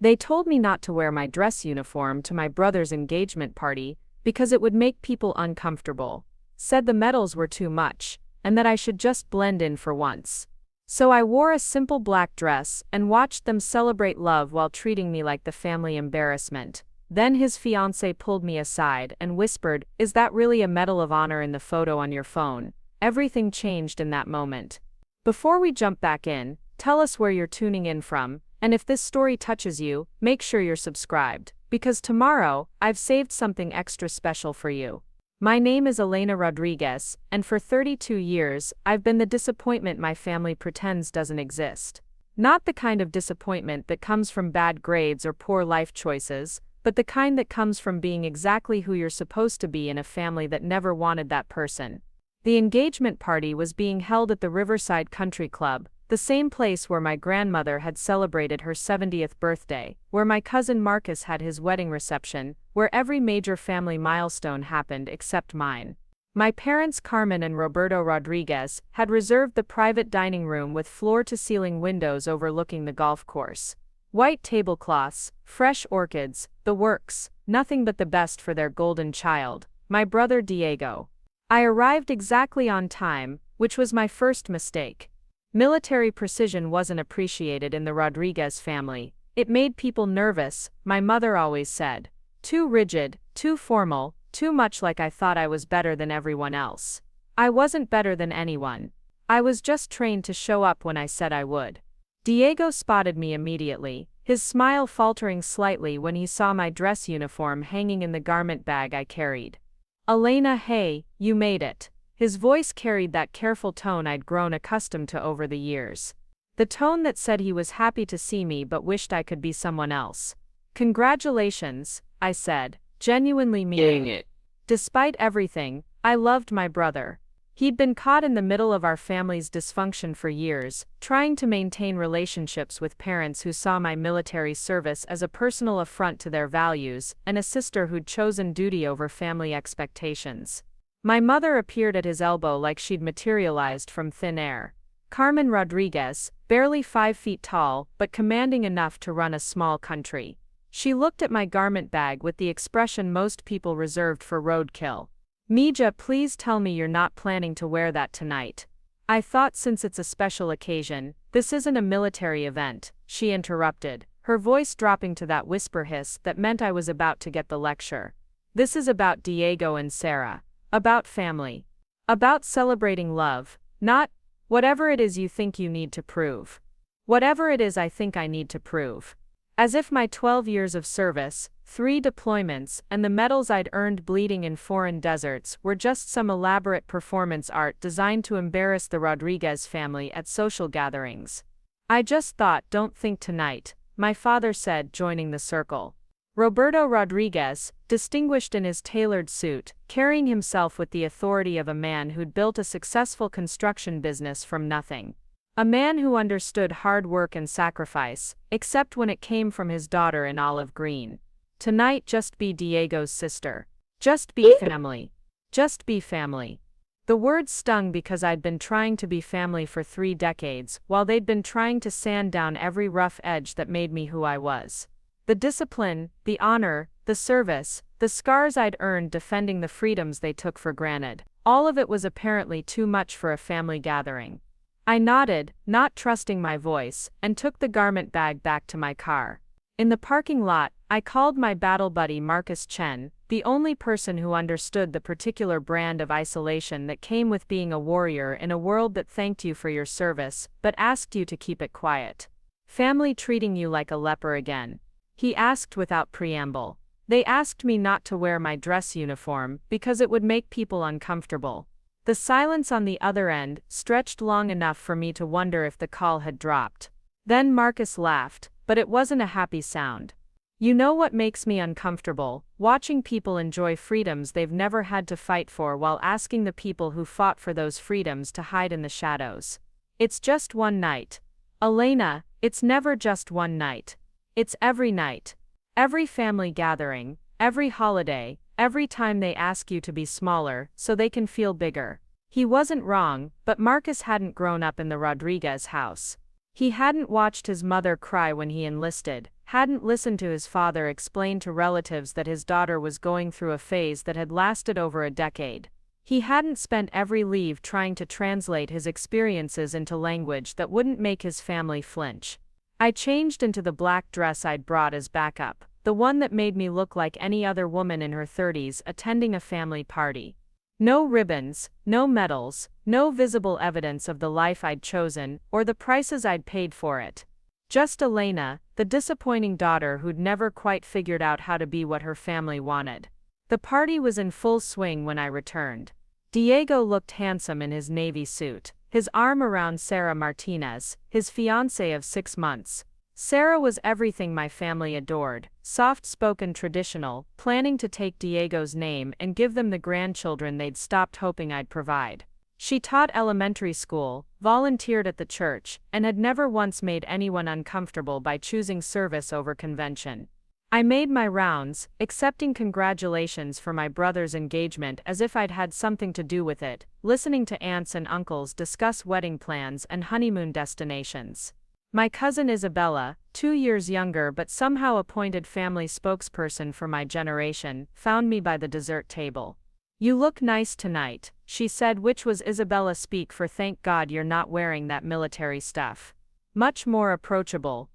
They told me not to wear my dress uniform to my brother's engagement party because it would make people uncomfortable, said the medals were too much, and that I should just blend in for once. So I wore a simple black dress and watched them celebrate love while treating me like the family embarrassment. Then his fiancée pulled me aside and whispered, "Is that really a Medal of Honor in the photo on your phone?" Everything changed in that moment. Before we jump back in, tell us where you're tuning in from, and if this story touches you, make sure you're subscribed, because tomorrow, I've saved something extra special for you. My name is Elena Rodriguez, and for 32 years, I've been the disappointment my family pretends doesn't exist. Not the kind of disappointment that comes from bad grades or poor life choices, but the kind that comes from being exactly who you're supposed to be in a family that never wanted that person. The engagement party was being held at the Riverside Country Club, the same place where my grandmother had celebrated her 70th birthday, where my cousin Marcus had his wedding reception, where every major family milestone happened except mine. My parents, Carmen and Roberto Rodriguez, had reserved the private dining room with floor-to-ceiling windows overlooking the golf course. White tablecloths, fresh orchids, the works, nothing but the best for their golden child, my brother Diego. I arrived exactly on time, which was my first mistake. Military precision wasn't appreciated in the Rodriguez family. It made people nervous, my mother always said. Too rigid, too formal, too much like I thought I was better than everyone else. I wasn't better than anyone. I was just trained to show up when I said I would. Diego spotted me immediately, his smile faltering slightly when he saw my dress uniform hanging in the garment bag I carried. "Elena, hey, you made it." His voice carried that careful tone I'd grown accustomed to over the years. The tone that said he was happy to see me but wished I could be someone else. "Congratulations," I said, genuinely meaning it. Despite everything, I loved my brother. He'd been caught in the middle of our family's dysfunction for years, trying to maintain relationships with parents who saw my military service as a personal affront to their values, and a sister who'd chosen duty over family expectations. My mother appeared at his elbow like she'd materialized from thin air. Carmen Rodriguez, barely 5 feet tall, but commanding enough to run a small country. She looked at my garment bag with the expression most people reserved for roadkill. "Mija, please tell me you're not planning to wear that tonight." "I thought since it's a special occasion, this isn't a military event," she interrupted, her voice dropping to that whisper hiss that meant I was about to get the lecture. "This is about Diego and Sarah. About family. About celebrating love, not whatever it is you think you need to prove. Whatever it is I think I need to prove." As if my 12 years of service, 3 deployments, and the medals I'd earned bleeding in foreign deserts were just some elaborate performance art designed to embarrass the Rodriguez family at social gatherings. "I just thought, don't think tonight," my father said, joining the circle. Roberto Rodriguez, distinguished in his tailored suit, carrying himself with the authority of a man who'd built a successful construction business from nothing. A man who understood hard work and sacrifice, except when it came from his daughter in olive green. Tonight just be Diego's sister. Just be family. Just be family. The words stung because I'd been trying to be family for 3 decades, while they'd been trying to sand down every rough edge that made me who I was. The discipline, the honor, the service, the scars I'd earned defending the freedoms they took for granted, all of it was apparently too much for a family gathering. I nodded, not trusting my voice, and took the garment bag back to my car. In the parking lot, I called my battle buddy Marcus Chen, the only person who understood the particular brand of isolation that came with being a warrior in a world that thanked you for your service, but asked you to keep it quiet. "Family treating you like a leper again?" he asked without preamble. "They asked me not to wear my dress uniform because it would make people uncomfortable." The silence on the other end stretched long enough for me to wonder if the call had dropped. Then Marcus laughed, but it wasn't a happy sound. "You know what makes me uncomfortable? Watching people enjoy freedoms they've never had to fight for while asking the people who fought for those freedoms to hide in the shadows. It's just one night. Elena, it's never just one night. It's every night. Every family gathering, every holiday, every time they ask you to be smaller so they can feel bigger." He wasn't wrong, but Marcus hadn't grown up in the Rodriguez house. He hadn't watched his mother cry when he enlisted, hadn't listened to his father explain to relatives that his daughter was going through a phase that had lasted over a decade. He hadn't spent every leave trying to translate his experiences into language that wouldn't make his family flinch. I changed into the black dress I'd brought as backup, the one that made me look like any other woman in her 30s attending a family party. No ribbons, no medals, no visible evidence of the life I'd chosen or the prices I'd paid for it. Just Elena, the disappointing daughter who'd never quite figured out how to be what her family wanted. The party was in full swing when I returned. Diego looked handsome in his navy suit, his arm around Sarah Martinez, his fiancée of 6 months. Sarah was everything my family adored, soft-spoken traditional, planning to take Diego's name and give them the grandchildren they'd stopped hoping I'd provide. She taught elementary school, volunteered at the church, and had never once made anyone uncomfortable by choosing service over convention. I made my rounds, accepting congratulations for my brother's engagement as if I'd had something to do with it, listening to aunts and uncles discuss wedding plans and honeymoon destinations. My cousin Isabella, 2 years younger but somehow appointed family spokesperson for my generation, found me by the dessert table. "You look nice tonight," she said, which was Isabella speak for "thank God you're not wearing that military stuff." Much more approachable.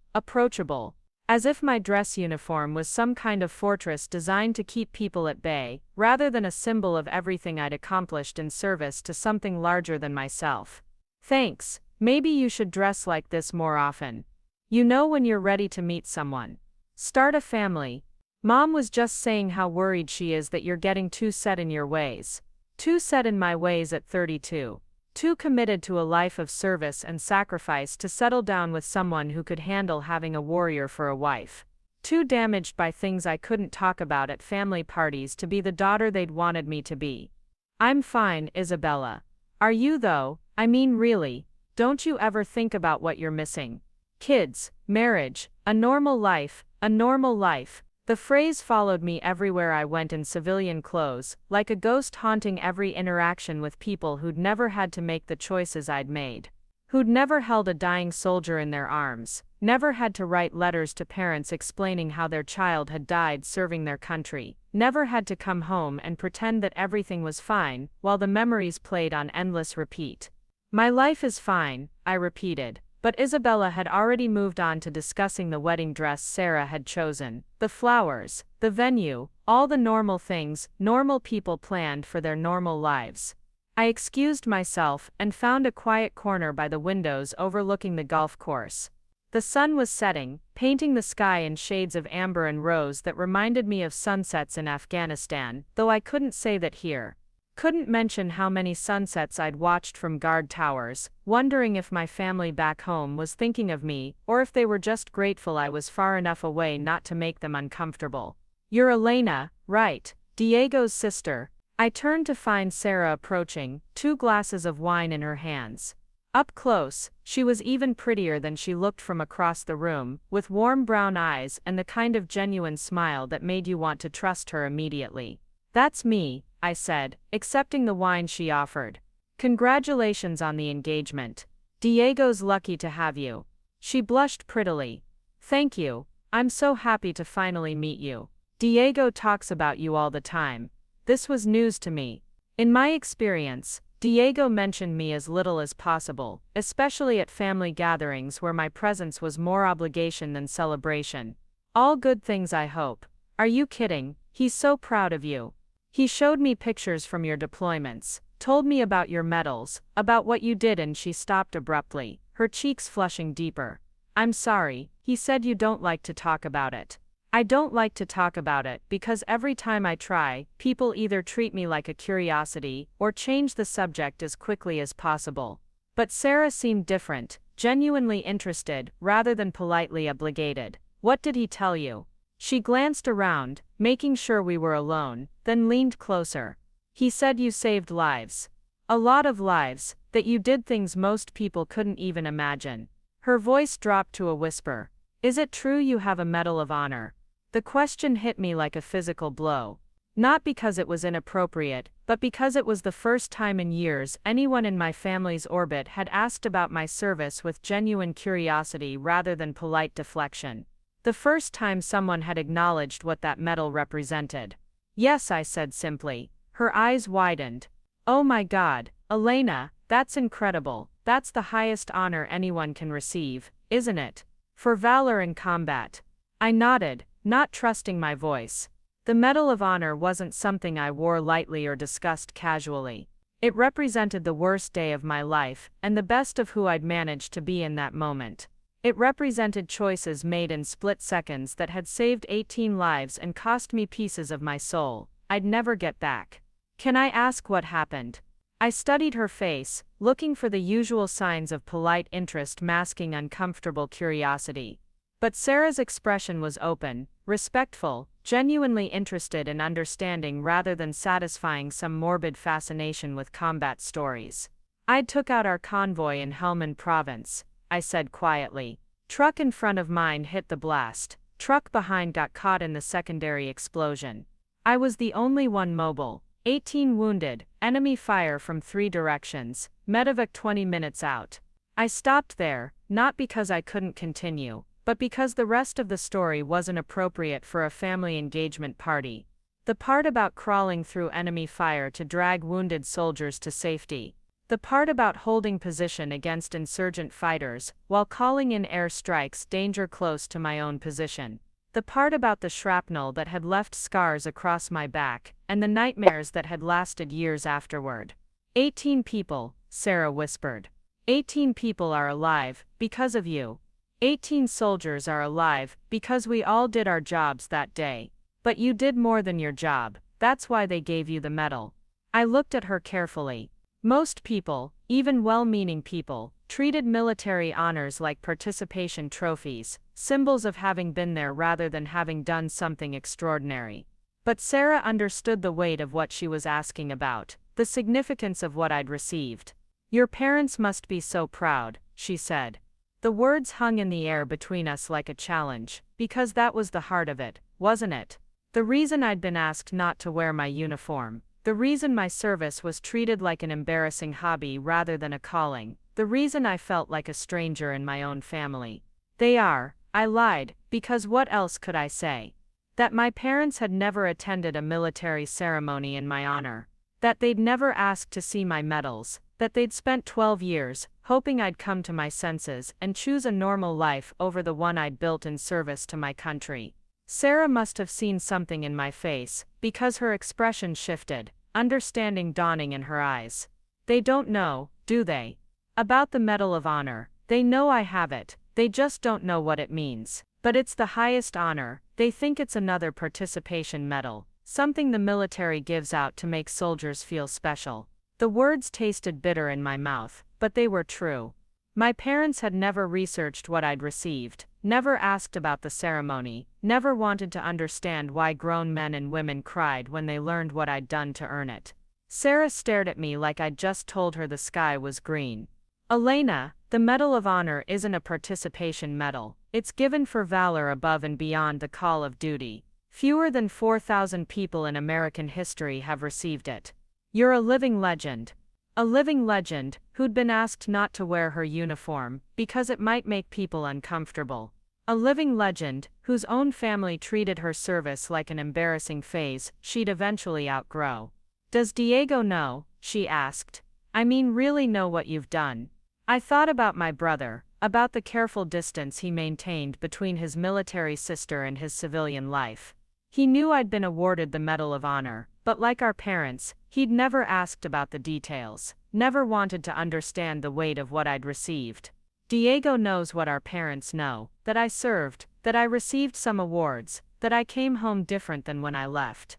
As if my dress uniform was some kind of fortress designed to keep people at bay, rather than a symbol of everything I'd accomplished in service to something larger than myself. "Thanks, maybe you should dress like this more often. You know when you're ready to meet someone. Start a family. Mom was just saying how worried she is that you're getting too set in your ways." Too set in my ways at 32. Too committed to a life of service and sacrifice to settle down with someone who could handle having a warrior for a wife. Too damaged by things I couldn't talk about at family parties to be the daughter they'd wanted me to be. "I'm fine, Isabella. Are you though? I mean really, don't you ever think about what you're missing? Kids, marriage, a normal life, a normal life." The phrase followed me everywhere I went in civilian clothes, like a ghost haunting every interaction with people who'd never had to make the choices I'd made. Who'd never held a dying soldier in their arms, never had to write letters to parents explaining how their child had died serving their country, never had to come home and pretend that everything was fine, while the memories played on endless repeat. "My life is fine," I repeated. But Isabella had already moved on to discussing the wedding dress Sarah had chosen, the flowers, the venue, all the normal things normal people planned for their normal lives. I excused myself and found a quiet corner by the windows overlooking the golf course. The sun was setting, painting the sky in shades of amber and rose that reminded me of sunsets in Afghanistan, though I couldn't say that here. Couldn't mention how many sunsets I'd watched from guard towers, wondering if my family back home was thinking of me, or if they were just grateful I was far enough away not to make them uncomfortable. "You're Elena, right? Diego's sister." I turned to find Sarah approaching, 2 glasses of wine in her hands. Up close, she was even prettier than she looked from across the room, with warm brown eyes and the kind of genuine smile that made you want to trust her immediately. "That's me," I said, accepting the wine she offered. "Congratulations on the engagement. Diego's lucky to have you." She blushed prettily. "Thank you. I'm so happy to finally meet you. Diego talks about you all the time." This was news to me. In my experience, Diego mentioned me as little as possible, especially at family gatherings where my presence was more obligation than celebration. "All good things, I hope." "Are you kidding? He's so proud of you. He showed me pictures from your deployments, told me about your medals, about what you did," and she stopped abruptly, her cheeks flushing deeper. "I'm sorry," he said, "you don't like to talk about it." "I don't like to talk about it because every time I try, people either treat me like a curiosity or change the subject as quickly as possible." But Sarah seemed different, genuinely interested, rather than politely obligated. "What did he tell you?" She glanced around, making sure we were alone, then leaned closer. "He said you saved lives. A lot of lives, that you did things most people couldn't even imagine." Her voice dropped to a whisper. "Is it true you have a Medal of Honor?" The question hit me like a physical blow. Not because it was inappropriate, but because it was the first time in years anyone in my family's orbit had asked about my service with genuine curiosity rather than polite deflection. The first time someone had acknowledged what that medal represented. Yes, I said simply. Her eyes widened. Oh my God, Elena, that's incredible. That's the highest honor anyone can receive, isn't it? For valor in combat. I nodded, not trusting my voice. The Medal of Honor wasn't something I wore lightly or discussed casually. It represented the worst day of my life, and the best of who I'd managed to be in that moment. It represented choices made in split seconds that had saved 18 lives and cost me pieces of my soul I'd never get back. Can I ask what happened? I studied her face, looking for the usual signs of polite interest masking uncomfortable curiosity. But Sarah's expression was open, respectful, genuinely interested in understanding rather than satisfying some morbid fascination with combat stories. I took out our convoy in Helmand Province, I said quietly. Truck in front of mine hit the blast. Truck behind got caught in the secondary explosion. I was the only one mobile. 18 wounded, enemy fire from 3 directions, medevac 20 minutes out. I stopped there, not because I couldn't continue, but because the rest of the story wasn't appropriate for a family engagement party. The part about crawling through enemy fire to drag wounded soldiers to safety. The part about holding position against insurgent fighters, while calling in air strikes danger close to my own position. The part about the shrapnel that had left scars across my back, and the nightmares that had lasted years afterward. 18 people, Sarah whispered. 18 people are alive, because of you. 18 soldiers are alive, because we all did our jobs that day. But you did more than your job, that's why they gave you the medal. I looked at her carefully. Most people, even well-meaning people, treated military honors like participation trophies, symbols of having been there rather than having done something extraordinary. But Sarah understood the weight of what she was asking about, the significance of what I'd received. Your parents must be so proud, she said. The words hung in the air between us like a challenge, because that was the heart of it, wasn't it? The reason I'd been asked not to wear my uniform, the reason my service was treated like an embarrassing hobby rather than a calling, the reason I felt like a stranger in my own family. They are, I lied, because what else could I say? That my parents had never attended a military ceremony in my honor. That they'd never asked to see my medals. That they'd spent 12 years, hoping I'd come to my senses and choose a normal life over the one I'd built in service to my country. Sarah must have seen something in my face, because her expression shifted, understanding dawning in her eyes. They don't know, do they? About the Medal of Honor. They know I have it, they just don't know what it means. But it's the highest honor, they think it's another participation medal, something the military gives out to make soldiers feel special. The words tasted bitter in my mouth, but they were true. My parents had never researched what I'd received, never asked about the ceremony, never wanted to understand why grown men and women cried when they learned what I'd done to earn it. Sarah stared at me like I'd just told her the sky was green. Elena, the Medal of Honor isn't a participation medal, it's given for valor above and beyond the call of duty. Fewer than 4,000 people in American history have received it. You're a living legend. A living legend, who'd been asked not to wear her uniform, because it might make people uncomfortable. A living legend, whose own family treated her service like an embarrassing phase she'd eventually outgrow. Does Diego know? She asked. I mean, really know what you've done? I thought about my brother, about the careful distance he maintained between his military sister and his civilian life. He knew I'd been awarded the Medal of Honor, but like our parents, he'd never asked about the details, never wanted to understand the weight of what I'd received. Diego knows what our parents know, that I served, that I received some awards, that I came home different than when I left.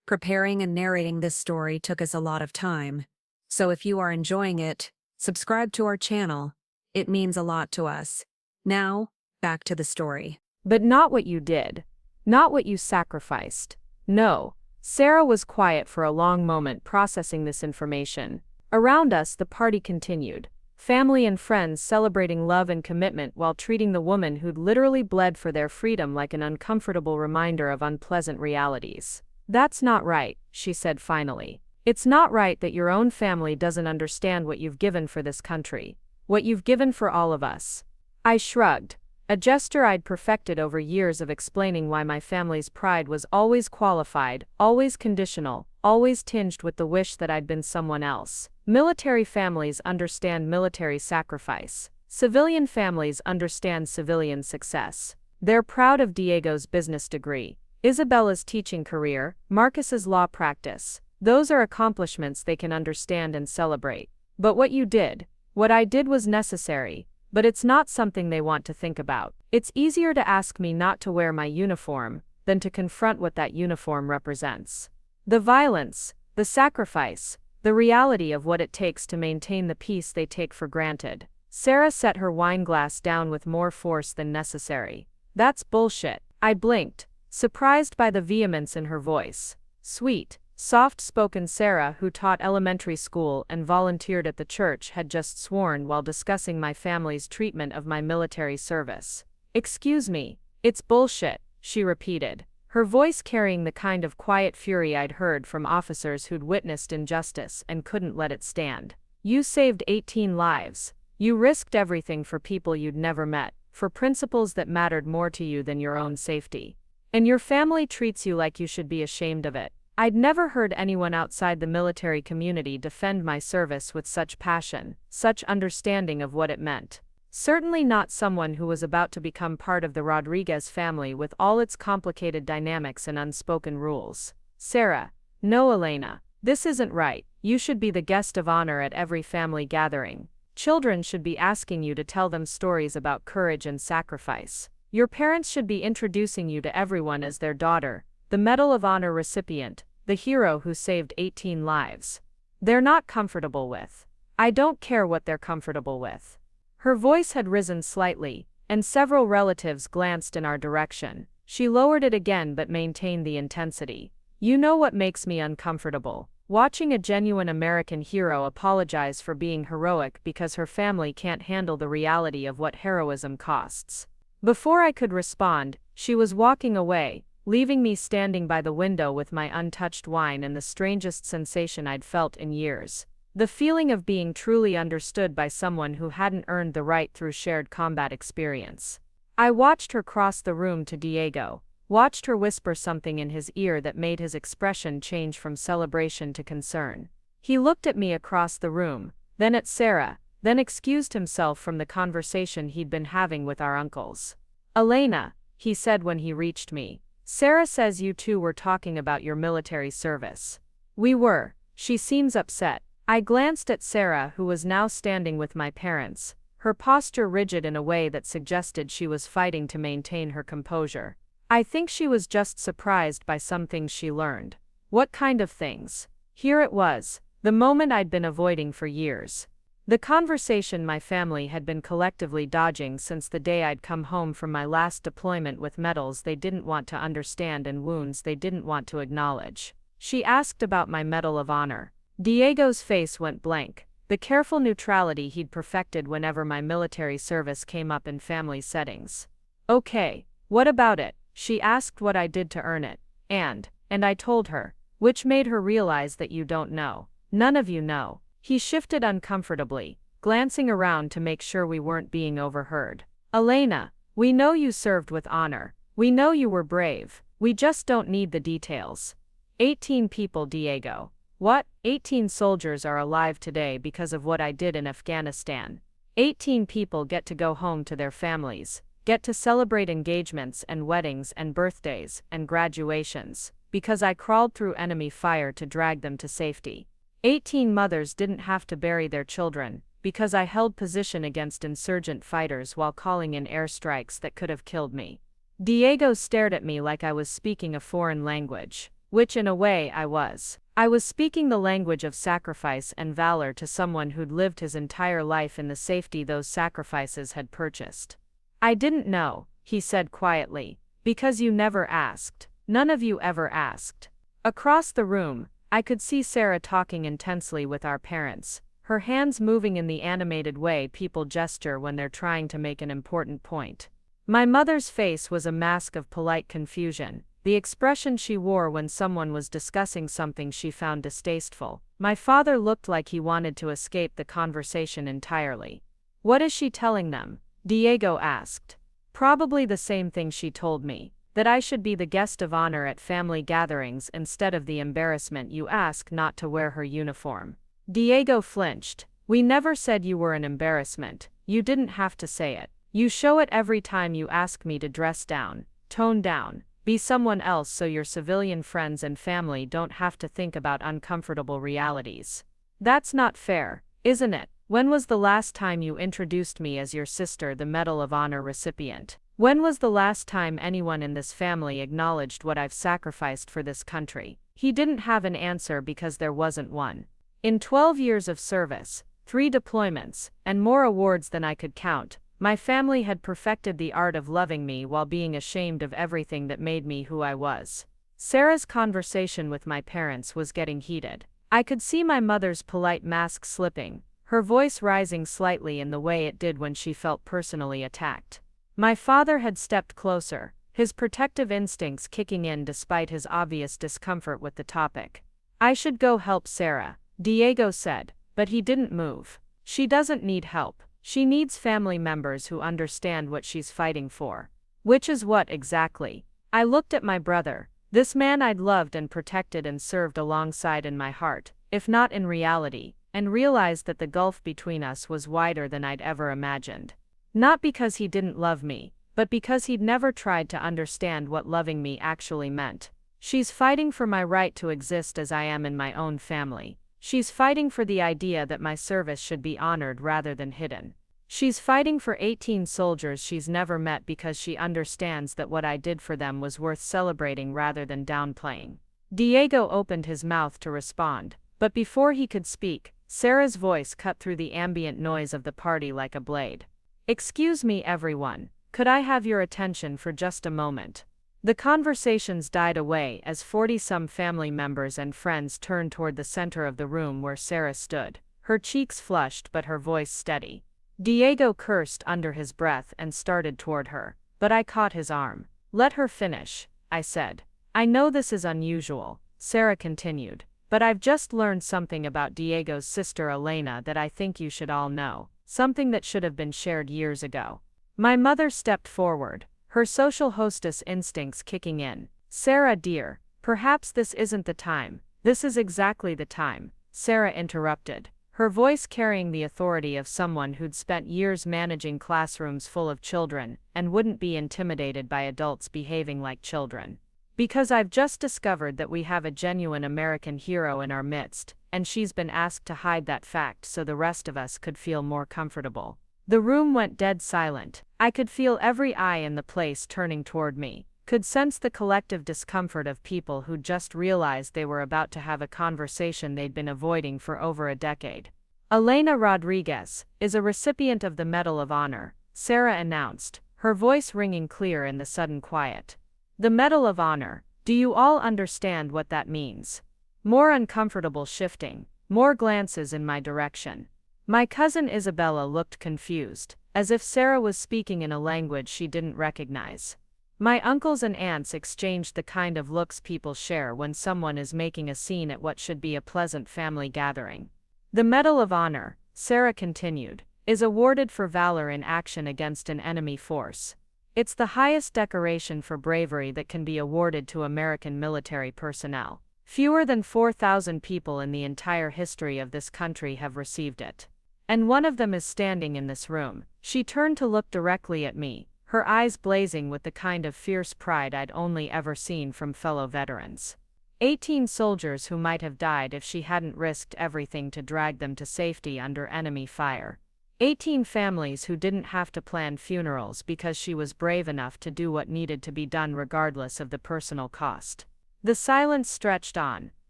Preparing and narrating this story took us a lot of time. So if you are enjoying it, subscribe to our channel. It means a lot to us. Now, back to the story. But not what you did. Not what you sacrificed. No. Sarah was quiet for a long moment processing this information. Around us, the party continued. Family and friends celebrating love and commitment while treating the woman who'd literally bled for their freedom like an uncomfortable reminder of unpleasant realities. That's not right, she said finally. It's not right that your own family doesn't understand what you've given for this country. What you've given for all of us. I shrugged. a gesture I'd perfected over years of explaining why my family's pride was always qualified, always conditional, always tinged with the wish that I'd been someone else. Military families understand military sacrifice. Civilian families understand civilian success. They're proud of Diego's business degree, Isabella's teaching career, Marcus's law practice. Those are accomplishments they can understand and celebrate. But what I did was necessary, but it's not something they want to think about. It's easier to ask me not to wear my uniform than to confront what that uniform represents. The violence, the sacrifice, the reality of what it takes to maintain the peace they take for granted. Sarah set her wine glass down with more force than necessary. That's bullshit. I blinked, surprised by the vehemence in her voice. Sweet, soft-spoken Sarah, who taught elementary school and volunteered at the church, had just sworn while discussing my family's treatment of my military service. Excuse me, it's bullshit, she repeated, her voice carrying the kind of quiet fury I'd heard from officers who'd witnessed injustice and couldn't let it stand. You saved 18 lives. You risked everything for people you'd never met, for principles that mattered more to you than your own safety. And your family treats you like you should be ashamed of it. I'd never heard anyone outside the military community defend my service with such passion, such understanding of what it meant. Certainly not someone who was about to become part of the Rodriguez family with all its complicated dynamics and unspoken rules. Sarah, no, Elena, this isn't right. You should be the guest of honor at every family gathering. Children should be asking you to tell them stories about courage and sacrifice. Your parents should be introducing you to everyone as their daughter, the Medal of Honor recipient, the hero who saved 18 lives. They're not comfortable with. I don't care what they're comfortable with. Her voice had risen slightly, and several relatives glanced in our direction. She lowered it again but maintained the intensity. You know what makes me uncomfortable? Watching a genuine American hero apologize for being heroic because her family can't handle the reality of what heroism costs. Before I could respond, she was walking away, leaving me standing by the window with my untouched wine and the strangest sensation I'd felt in years. The feeling of being truly understood by someone who hadn't earned the right through shared combat experience. I watched her cross the room to Diego, watched her whisper something in his ear that made his expression change from celebration to concern. He looked at me across the room, then at Sarah, then excused himself from the conversation he'd been having with our uncles. Elena, he said when he reached me, Sarah says you two were talking about your military service. We were. She seems upset. I glanced at Sarah, who was now standing with my parents, her posture rigid in a way that suggested she was fighting to maintain her composure. I think she was just surprised by some things she learned. What kind of things? Here it was, the moment I'd been avoiding for years. The conversation my family had been collectively dodging since the day I'd come home from my last deployment with medals they didn't want to understand and wounds they didn't want to acknowledge. She asked about my Medal of Honor. Diego's face went blank, the careful neutrality he'd perfected whenever my military service came up in family settings. Okay, what about it? She asked what I did to earn it, and I told her, which made her realize that you don't know. None of you know. He shifted uncomfortably, glancing around to make sure we weren't being overheard. Elena, we know you served with honor. We know you were brave. We just don't need the details. 18 people, Diego. What? 18 soldiers are alive today because of what I did in Afghanistan. 18 people get to go home to their families, get to celebrate engagements and weddings and birthdays and graduations, because I crawled through enemy fire to drag them to safety. 18 mothers didn't have to bury their children, because I held position against insurgent fighters while calling in airstrikes that could have killed me. Diego stared at me like I was speaking a foreign language, which in a way I was. I was speaking the language of sacrifice and valor to someone who'd lived his entire life in the safety those sacrifices had purchased. I didn't know, he said quietly, because you never asked. None of you ever asked. Across the room, I could see Sarah talking intensely with our parents, her hands moving in the animated way people gesture when they're trying to make an important point. My mother's face was a mask of polite confusion, the expression she wore when someone was discussing something she found distasteful. My father looked like he wanted to escape the conversation entirely. What is she telling them? Diego asked. Probably the same thing she told me, that I should be the guest of honor at family gatherings instead of the embarrassment you ask not to wear her uniform. Diego flinched. We never said you were an embarrassment. You didn't have to say it. You show it every time you ask me to dress down, tone down, be someone else so your civilian friends and family don't have to think about uncomfortable realities. That's not fair, isn't it? When was the last time you introduced me as your sister, the Medal of Honor recipient? When was the last time anyone in this family acknowledged what I've sacrificed for this country? He didn't have an answer because there wasn't one. In 12 years of service, 3 deployments, and more awards than I could count, my family had perfected the art of loving me while being ashamed of everything that made me who I was. Sarah's conversation with my parents was getting heated. I could see my mother's polite mask slipping, her voice rising slightly in the way it did when she felt personally attacked. My father had stepped closer, his protective instincts kicking in despite his obvious discomfort with the topic. I should go help Sarah, Diego said, but he didn't move. She doesn't need help. She needs family members who understand what she's fighting for. Which is what exactly? I looked at my brother, this man I'd loved and protected and served alongside in my heart, if not in reality, and realized that the gulf between us was wider than I'd ever imagined. Not because he didn't love me, but because he'd never tried to understand what loving me actually meant. She's fighting for my right to exist as I am in my own family. She's fighting for the idea that my service should be honored rather than hidden. She's fighting for 18 soldiers she's never met because she understands that what I did for them was worth celebrating rather than downplaying. Diego opened his mouth to respond, but before he could speak, Sarah's voice cut through the ambient noise of the party like a blade. Excuse me, everyone. Could I have your attention for just a moment? The conversations died away as 40-some family members and friends turned toward the center of the room where Sarah stood, her cheeks flushed but her voice steady. Diego cursed under his breath and started toward her, but I caught his arm. Let her finish, I said. I know this is unusual, Sarah continued, but I've just learned something about Diego's sister Elena that I think you should all know, something that should have been shared years ago. My mother stepped forward, her social hostess instincts kicking in. Sarah dear, perhaps this isn't the time. This is exactly the time, Sarah interrupted, her voice carrying the authority of someone who'd spent years managing classrooms full of children and wouldn't be intimidated by adults behaving like children. Because I've just discovered that we have a genuine American hero in our midst, and she's been asked to hide that fact so the rest of us could feel more comfortable. The room went dead silent. I could feel every eye in the place turning toward me, could sense the collective discomfort of people who just realized they were about to have a conversation they'd been avoiding for over a decade. Elena Rodriguez is a recipient of the Medal of Honor, Sarah announced, her voice ringing clear in the sudden quiet. The Medal of Honor, do you all understand what that means? More uncomfortable shifting, more glances in my direction. My cousin Isabella looked confused, as if Sarah was speaking in a language she didn't recognize. My uncles and aunts exchanged the kind of looks people share when someone is making a scene at what should be a pleasant family gathering. The Medal of Honor, Sarah continued, is awarded for valor in action against an enemy force. It's the highest decoration for bravery that can be awarded to American military personnel. Fewer than 4,000 people in the entire history of this country have received it. And one of them is standing in this room. She turned to look directly at me, her eyes blazing with the kind of fierce pride I'd only ever seen from fellow veterans. 18 soldiers who might have died if she hadn't risked everything to drag them to safety under enemy fire. 18 families who didn't have to plan funerals because she was brave enough to do what needed to be done regardless of the personal cost. The silence stretched on,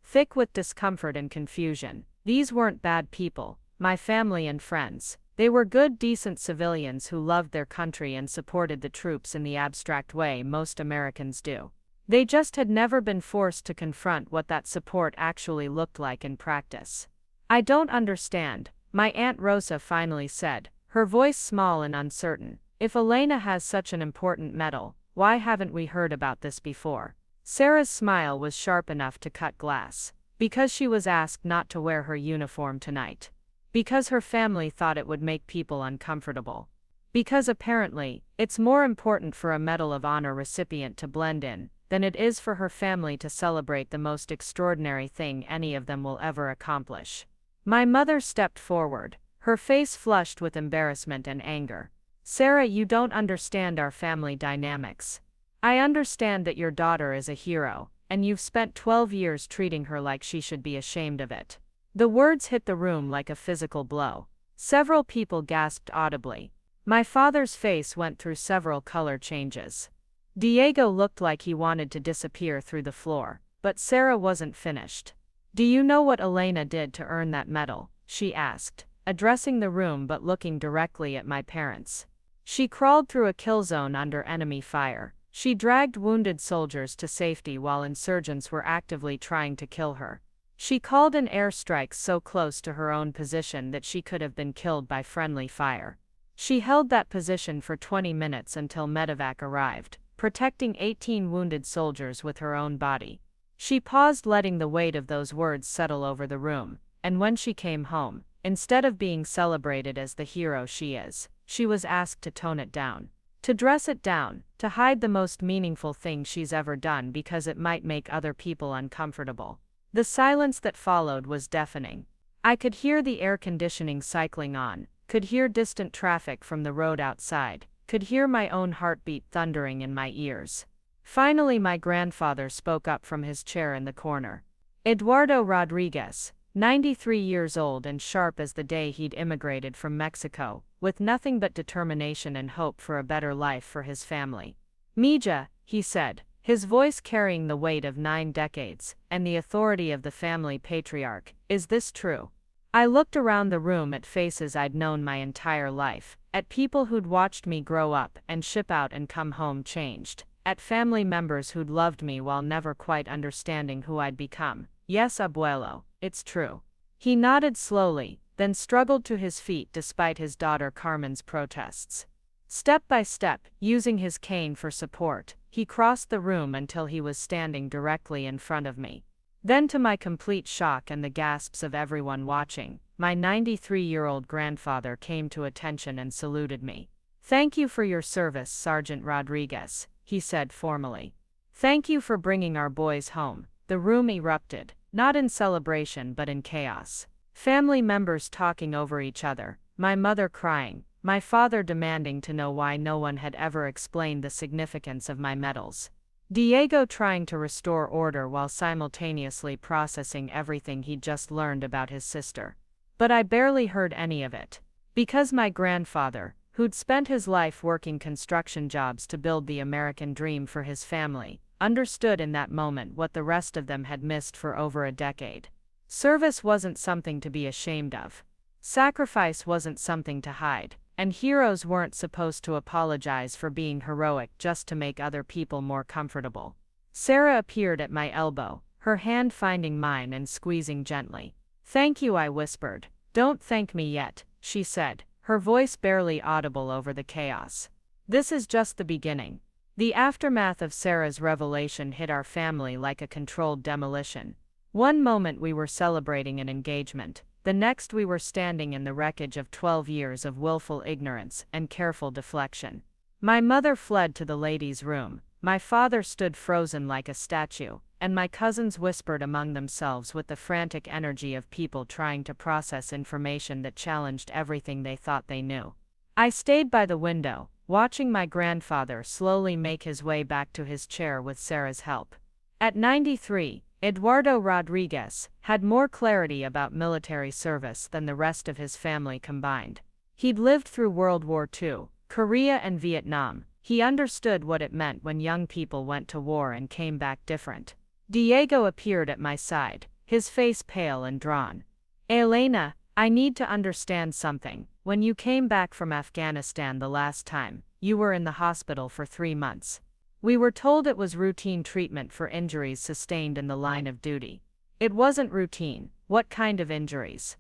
thick with discomfort and confusion. These weren't bad people, my family and friends. They were good, decent civilians who loved their country and supported the troops in the abstract way most Americans do. They just had never been forced to confront what that support actually looked like in practice. I don't understand, my Aunt Rosa finally said, her voice small and uncertain. If Elena has such an important medal, why haven't we heard about this before? Sarah's smile was sharp enough to cut glass. Because she was asked not to wear her uniform tonight. Because her family thought it would make people uncomfortable. Because apparently, it's more important for a Medal of Honor recipient to blend in than it is for her family to celebrate the most extraordinary thing any of them will ever accomplish. My mother stepped forward, her face flushed with embarrassment and anger. Sarah, you don't understand our family dynamics. I understand that your daughter is a hero, and you've spent 12 years treating her like she should be ashamed of it. The words hit the room like a physical blow. Several people gasped audibly. My father's face went through several color changes. Diego looked like he wanted to disappear through the floor, but Sarah wasn't finished. Do you know what Elena did to earn that medal? She asked, addressing the room but looking directly at my parents. She crawled through a kill zone under enemy fire. She dragged wounded soldiers to safety while insurgents were actively trying to kill her. She called in airstrikes so close to her own position that she could have been killed by friendly fire. She held that position for 20 minutes until medevac arrived, protecting 18 wounded soldiers with her own body. She paused, letting the weight of those words settle over the room, and when she came home, instead of being celebrated as the hero she is, she was asked to tone it down. To dress it down, to hide the most meaningful thing she's ever done because it might make other people uncomfortable. The silence that followed was deafening. I could hear the air conditioning cycling on, could hear distant traffic from the road outside, could hear my own heartbeat thundering in my ears. Finally, my grandfather spoke up from his chair in the corner. Eduardo Rodriguez, 93 years old and sharp as the day he'd immigrated from Mexico, with nothing but determination and hope for a better life for his family. Mija, he said, his voice carrying the weight of 9 decades and the authority of the family patriarch, is this true? I looked around the room at faces I'd known my entire life, at people who'd watched me grow up and ship out and come home changed, at family members who'd loved me while never quite understanding who I'd become. Yes, abuelo, it's true. He nodded slowly, then struggled to his feet despite his daughter Carmen's protests. Step by step, using his cane for support, he crossed the room until he was standing directly in front of me. Then, to my complete shock and the gasps of everyone watching, my 93-year-old grandfather came to attention and saluted me. "Thank you for your service, Sergeant Rodriguez," he said formally. "Thank you for bringing our boys home." The room erupted, not in celebration but in chaos. Family members talking over each other, my mother crying, my father demanding to know why no one had ever explained the significance of my medals. Diego trying to restore order while simultaneously processing everything he'd just learned about his sister. But I barely heard any of it. Because my grandfather, who'd spent his life working construction jobs to build the American dream for his family, understood in that moment what the rest of them had missed for over a decade. Service wasn't something to be ashamed of. Sacrifice wasn't something to hide, and heroes weren't supposed to apologize for being heroic just to make other people more comfortable. Sarah appeared at my elbow, her hand finding mine and squeezing gently. "Thank you," I whispered. "Don't thank me yet," she said, her voice barely audible over the chaos. "This is just the beginning." The aftermath of Sarah's revelation hit our family like a controlled demolition. One moment we were celebrating an engagement, the next we were standing in the wreckage of 12 years of willful ignorance and careful deflection. My mother fled to the ladies' room, my father stood frozen like a statue, and my cousins whispered among themselves with the frantic energy of people trying to process information that challenged everything they thought they knew. I stayed by the window, watching my grandfather slowly make his way back to his chair with Sarah's help. At 93, Eduardo Rodriguez had more clarity about military service than the rest of his family combined. He'd lived through World War II, Korea and Vietnam. He understood what it meant when young people went to war and came back different. Diego appeared at my side, his face pale and drawn. "Elena, I need to understand something. When you came back from Afghanistan the last time, you were in the hospital for 3 months. We were told it was routine treatment for injuries sustained in the line of duty. It wasn't routine. What kind of injuries?"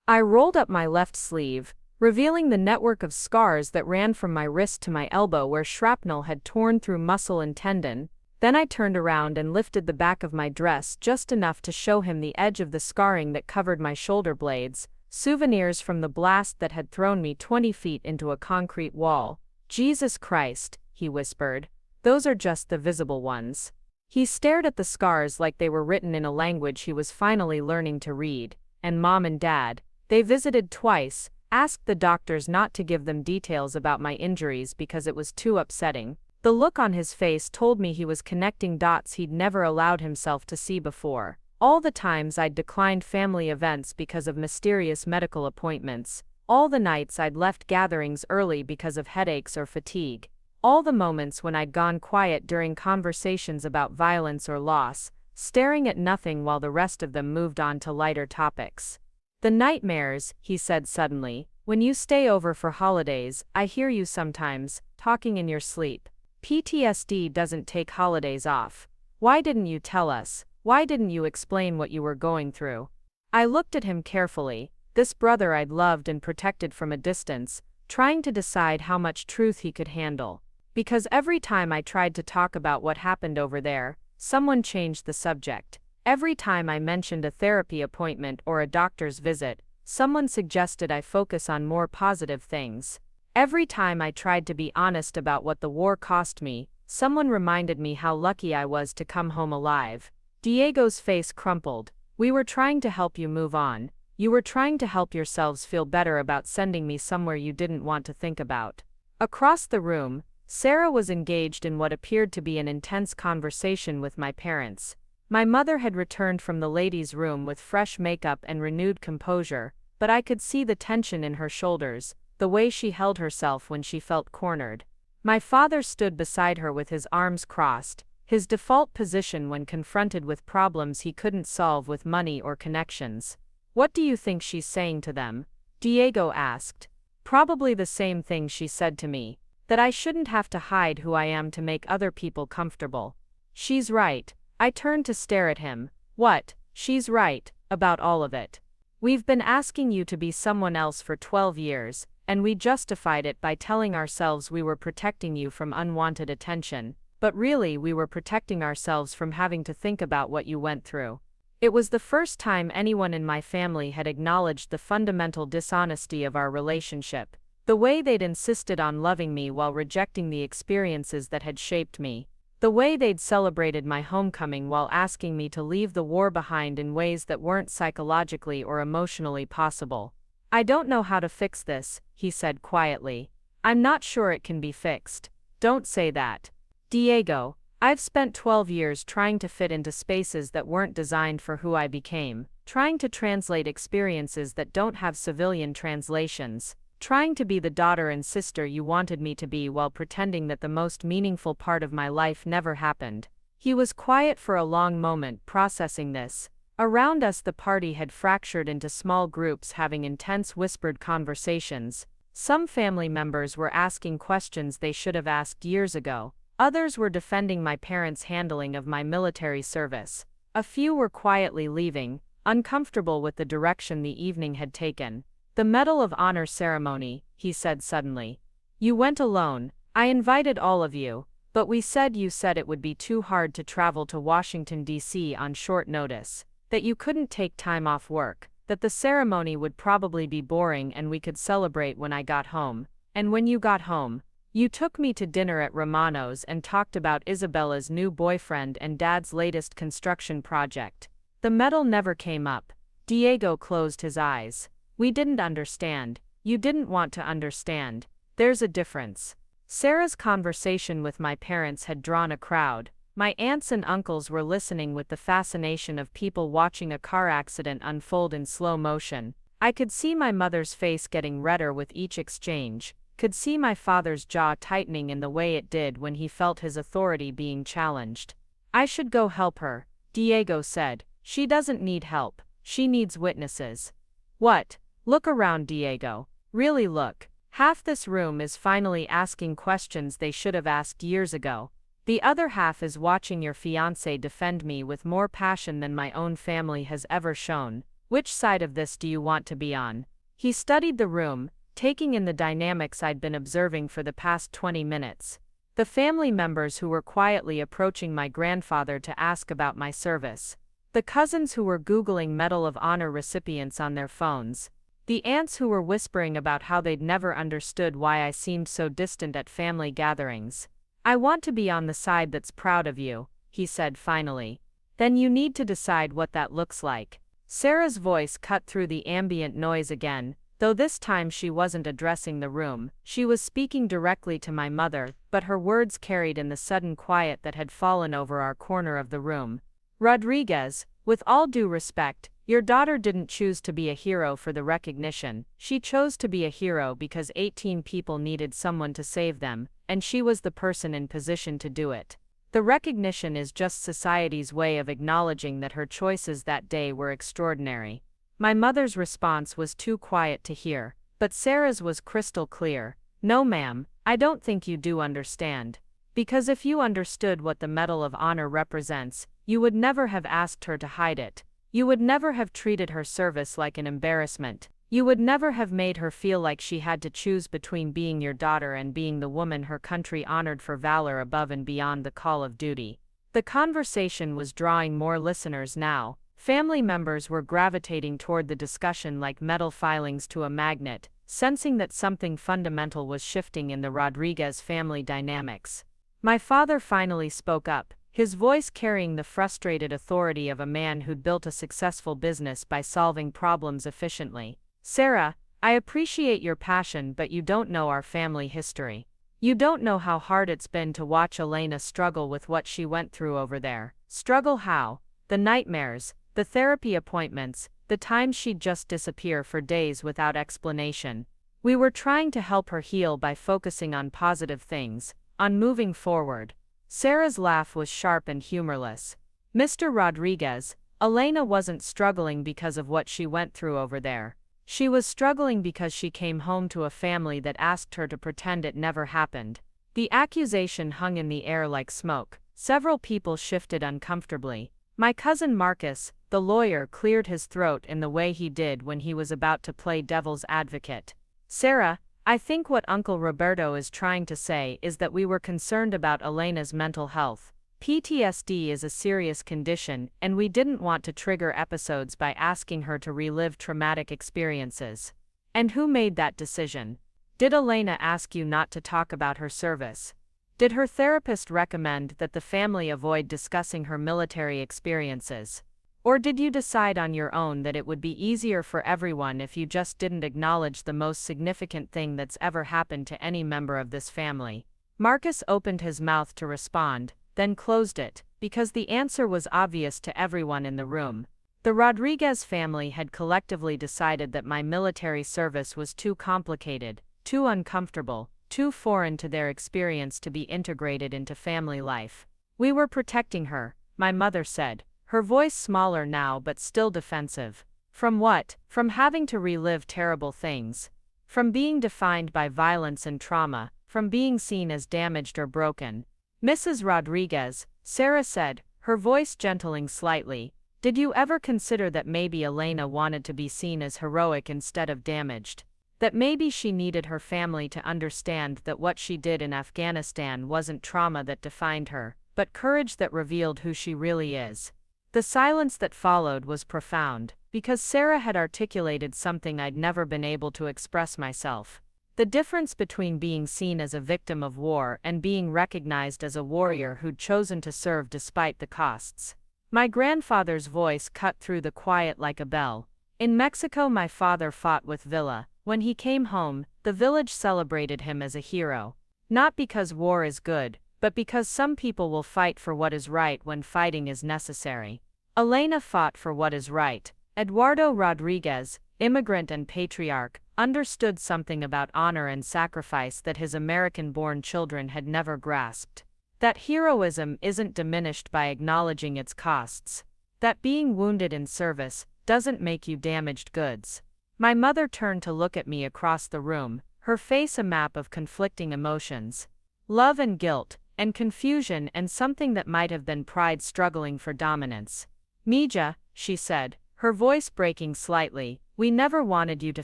I rolled up my left sleeve, revealing the network of scars that ran from my wrist to my elbow where shrapnel had torn through muscle and tendon. Then I turned around and lifted the back of my dress just enough to show him the edge of the scarring that covered my shoulder blades, Souvenirs from the blast that had thrown me 20 feet into a concrete wall. Jesus Christ, he whispered. Those are just the visible ones. He stared at the scars like they were written in a language he was finally learning to read. And Mom and Dad, they visited twice, asked the doctors not to give them details about my injuries because it was too upsetting. The look on his face told me he was connecting dots he'd never allowed himself to see before. All the times I'd declined family events because of mysterious medical appointments. All the nights I'd left gatherings early because of headaches or fatigue. All the moments when I'd gone quiet during conversations about violence or loss, staring at nothing while the rest of them moved on to lighter topics. The nightmares, he said suddenly. When you stay over for holidays, I hear you sometimes, talking in your sleep. PTSD doesn't take holidays off. Why didn't you tell us? Why didn't you explain what you were going through? I looked at him carefully, this brother I'd loved and protected from a distance, trying to decide how much truth he could handle. Because every time I tried to talk about what happened over there, someone changed the subject. Every time I mentioned a therapy appointment or a doctor's visit, someone suggested I focus on more positive things. Every time I tried to be honest about what the war cost me, someone reminded me how lucky I was to come home alive. Diego's face crumpled. We were trying to help you move on. You were trying to help yourselves feel better about sending me somewhere you didn't want to think about. Across the room, Sarah was engaged in what appeared to be an intense conversation with my parents. My mother had returned from the ladies' room with fresh makeup and renewed composure, but I could see the tension in her shoulders, the way she held herself when she felt cornered. My father stood beside her with his arms crossed, his default position when confronted with problems he couldn't solve with money or connections. What do you think she's saying to them? Diego asked. Probably the same thing she said to me. That I shouldn't have to hide who I am to make other people comfortable. She's right. I turned to stare at him. What? She's right, about all of it. We've been asking you to be someone else for 12 years, and we justified it by telling ourselves we were protecting you from unwanted attention, but really we were protecting ourselves from having to think about what you went through. It was the first time anyone in my family had acknowledged the fundamental dishonesty of our relationship. The way they'd insisted on loving me while rejecting the experiences that had shaped me. The way they'd celebrated my homecoming while asking me to leave the war behind in ways that weren't psychologically or emotionally possible. I don't know how to fix this, he said quietly. I'm not sure it can be fixed. Don't say that. Diego, I've spent 12 years trying to fit into spaces that weren't designed for who I became, trying to translate experiences that don't have civilian translations. Trying to be the daughter and sister you wanted me to be while pretending that the most meaningful part of my life never happened. He was quiet for a long moment, processing this. Around us the party had fractured into small groups having intense whispered conversations. Some family members were asking questions they should have asked years ago. Others were defending my parents' handling of my military service. A few were quietly leaving, uncomfortable with the direction the evening had taken. The Medal of Honor ceremony, he said suddenly. You went alone. I invited all of you, but you said it would be too hard to travel to Washington, D.C. on short notice, that you couldn't take time off work, that the ceremony would probably be boring and we could celebrate when I got home. And when you got home, you took me to dinner at Romano's and talked about Isabella's new boyfriend and Dad's latest construction project. The medal never came up. Diego closed his eyes. We didn't understand. You didn't want to understand. There's a difference. Sarah's conversation with my parents had drawn a crowd. My aunts and uncles were listening with the fascination of people watching a car accident unfold in slow motion. I could see my mother's face getting redder with each exchange, could see my father's jaw tightening in the way it did when he felt his authority being challenged. I should go help her, Diego said. She doesn't need help. She needs witnesses. What? Look around, Diego. Really look. Half this room is finally asking questions they should have asked years ago. The other half is watching your fiancé defend me with more passion than my own family has ever shown. Which side of this do you want to be on? He studied the room, taking in the dynamics I'd been observing for the past 20 minutes. The family members who were quietly approaching my grandfather to ask about my service. The cousins who were Googling Medal of Honor recipients on their phones. The aunts who were whispering about how they'd never understood why I seemed so distant at family gatherings. I want to be on the side that's proud of you, he said finally. Then you need to decide what that looks like. Sarah's voice cut through the ambient noise again, though this time she wasn't addressing the room. She was speaking directly to my mother, but her words carried in the sudden quiet that had fallen over our corner of the room. Rodriguez, with all due respect, your daughter didn't choose to be a hero for the recognition. She chose to be a hero because 18 people needed someone to save them, and she was the person in position to do it. The recognition is just society's way of acknowledging that her choices that day were extraordinary. My mother's response was too quiet to hear, but Sarah's was crystal clear. No ma'am, I don't think you do understand. Because if you understood what the Medal of Honor represents, you would never have asked her to hide it. You would never have treated her service like an embarrassment. You would never have made her feel like she had to choose between being your daughter and being the woman her country honored for valor above and beyond the call of duty. The conversation was drawing more listeners now. Family members were gravitating toward the discussion like metal filings to a magnet, sensing that something fundamental was shifting in the Rodriguez family dynamics. My father finally spoke up, his voice carrying the frustrated authority of a man who'd built a successful business by solving problems efficiently. Sarah, I appreciate your passion, but you don't know our family history. You don't know how hard it's been to watch Elena struggle with what she went through over there. Struggle how? The nightmares, the therapy appointments, the times she'd just disappear for days without explanation. We were trying to help her heal by focusing on positive things, on moving forward. Sarah's laugh was sharp and humorless. Mr. Rodriguez, Elena wasn't struggling because of what she went through over there. She was struggling because she came home to a family that asked her to pretend it never happened. The accusation hung in the air like smoke. Several people shifted uncomfortably. My cousin Marcus, the lawyer, cleared his throat in the way he did when he was about to play devil's advocate. Sarah, I think what Uncle Roberto is trying to say is that we were concerned about Elena's mental health. PTSD is a serious condition, and we didn't want to trigger episodes by asking her to relive traumatic experiences. And who made that decision? Did Elena ask you not to talk about her service? Did her therapist recommend that the family avoid discussing her military experiences? Or did you decide on your own that it would be easier for everyone if you just didn't acknowledge the most significant thing that's ever happened to any member of this family? Marcus opened his mouth to respond, then closed it, because the answer was obvious to everyone in the room. The Rodriguez family had collectively decided that my military service was too complicated, too uncomfortable, too foreign to their experience to be integrated into family life. We were protecting her, my mother said, her voice smaller now but still defensive. From what? From having to relive terrible things. From being defined by violence and trauma, from being seen as damaged or broken. Mrs. Rodriguez, Sarah said, her voice gentling slightly, did you ever consider that maybe Elena wanted to be seen as heroic instead of damaged? That maybe she needed her family to understand that what she did in Afghanistan wasn't trauma that defined her, but courage that revealed who she really is? The silence that followed was profound, because Sarah had articulated something I'd never been able to express myself. The difference between being seen as a victim of war and being recognized as a warrior who'd chosen to serve despite the costs. My grandfather's voice cut through the quiet like a bell. In Mexico, my father fought with Villa. When he came home, the village celebrated him as a hero. Not because war is good, but because some people will fight for what is right when fighting is necessary. Elena fought for what is right. Eduardo Rodriguez, immigrant and patriarch, understood something about honor and sacrifice that his American-born children had never grasped. That heroism isn't diminished by acknowledging its costs. That being wounded in service doesn't make you damaged goods. My mother turned to look at me across the room, her face a map of conflicting emotions. Love and guilt, and confusion, and something that might have been pride struggling for dominance. Mija, she said, her voice breaking slightly, we never wanted you to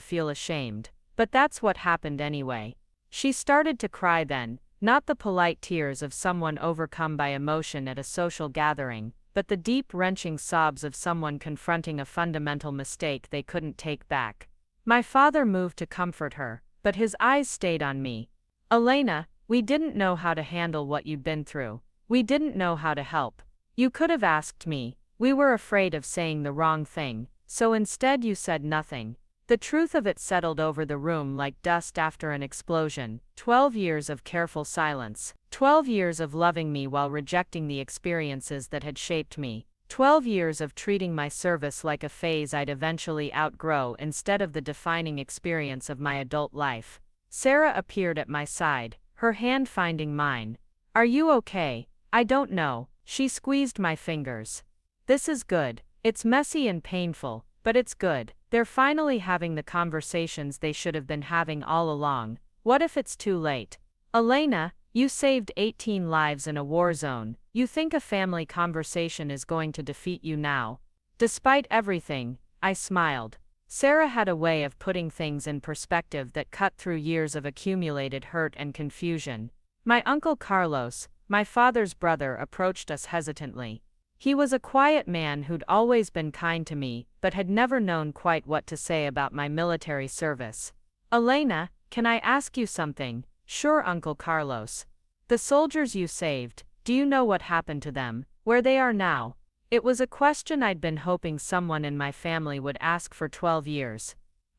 feel ashamed, but that's what happened anyway. She started to cry then, not the polite tears of someone overcome by emotion at a social gathering, but the deep, wrenching sobs of someone confronting a fundamental mistake they couldn't take back. My father moved to comfort her, but his eyes stayed on me. Elena, we didn't know how to handle what you'd been through. We didn't know how to help. You could have asked me. We were afraid of saying the wrong thing, so instead you said nothing. The truth of it settled over the room like dust after an explosion. 12 years of careful silence. 12 years of loving me while rejecting the experiences that had shaped me. 12 years of treating my service like a phase I'd eventually outgrow instead of the defining experience of my adult life. Sarah appeared at my side, her hand finding mine. Are you okay? I don't know. She squeezed my fingers. This is good. It's messy and painful, but it's good. They're finally having the conversations they should have been having all along. What if it's too late? Elena, you saved 18 lives in a war zone. You think a family conversation is going to defeat you now? Despite everything, I smiled. Sarah had a way of putting things in perspective that cut through years of accumulated hurt and confusion. My uncle Carlos, my father's brother, approached us hesitantly. He was a quiet man who'd always been kind to me, but had never known quite what to say about my military service. Elena, can I ask you something? Sure, Uncle Carlos. The soldiers you saved, do you know what happened to them, where they are now? It was a question I'd been hoping someone in my family would ask for 12 years.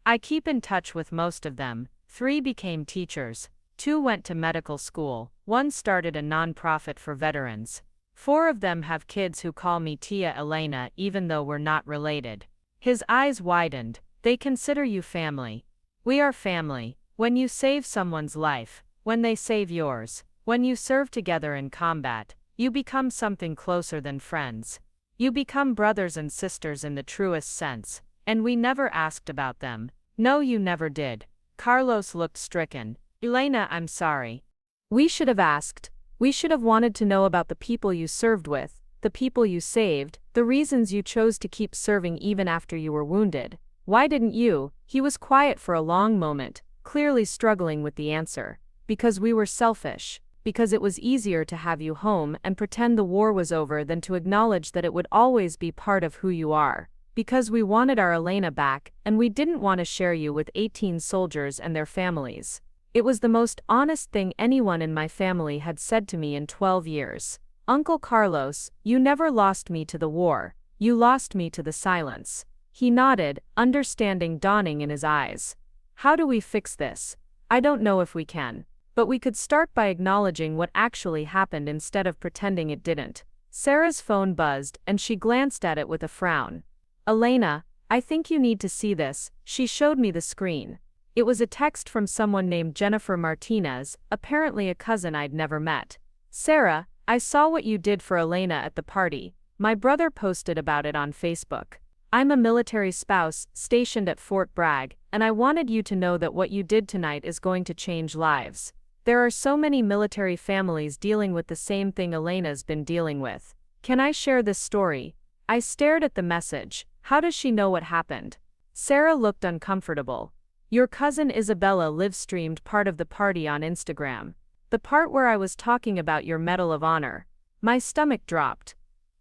I keep in touch with most of them. 3 became teachers, 2 went to medical school, 1 started a non-profit for veterans. 4 of them have kids who call me Tia Elena even though we're not related. His eyes widened. They consider you family. We are family. When you save someone's life, when they save yours, when you serve together in combat, you become something closer than friends. You become brothers and sisters in the truest sense, and we never asked about them. No, you never did. Carlos looked stricken. Elena, I'm sorry. We should have asked. We should have wanted to know about the people you served with, the people you saved, the reasons you chose to keep serving even after you were wounded. Why didn't you? He was quiet for a long moment, clearly struggling with the answer. Because we were selfish. Because it was easier to have you home and pretend the war was over than to acknowledge that it would always be part of who you are. Because we wanted our Elena back, and we didn't want to share you with 18 soldiers and their families. It was the most honest thing anyone in my family had said to me in 12 years. Uncle Carlos, you never lost me to the war. You lost me to the silence. He nodded, understanding dawning in his eyes. How do we fix this? I don't know if we can. But we could start by acknowledging what actually happened instead of pretending it didn't. Sarah's phone buzzed, and she glanced at it with a frown. Elena, I think you need to see this. She showed me the screen. It was a text from someone named Jennifer Martinez, apparently a cousin I'd never met. Sarah, I saw what you did for Elena at the party. My brother posted about it on Facebook. I'm a military spouse stationed at Fort Bragg, and I wanted you to know that what you did tonight is going to change lives. There are so many military families dealing with the same thing Elena's been dealing with. Can I share this story? I stared at the message. How does she know what happened? Sarah looked uncomfortable. Your cousin Isabella live-streamed part of the party on Instagram. The part where I was talking about your Medal of Honor. My stomach dropped.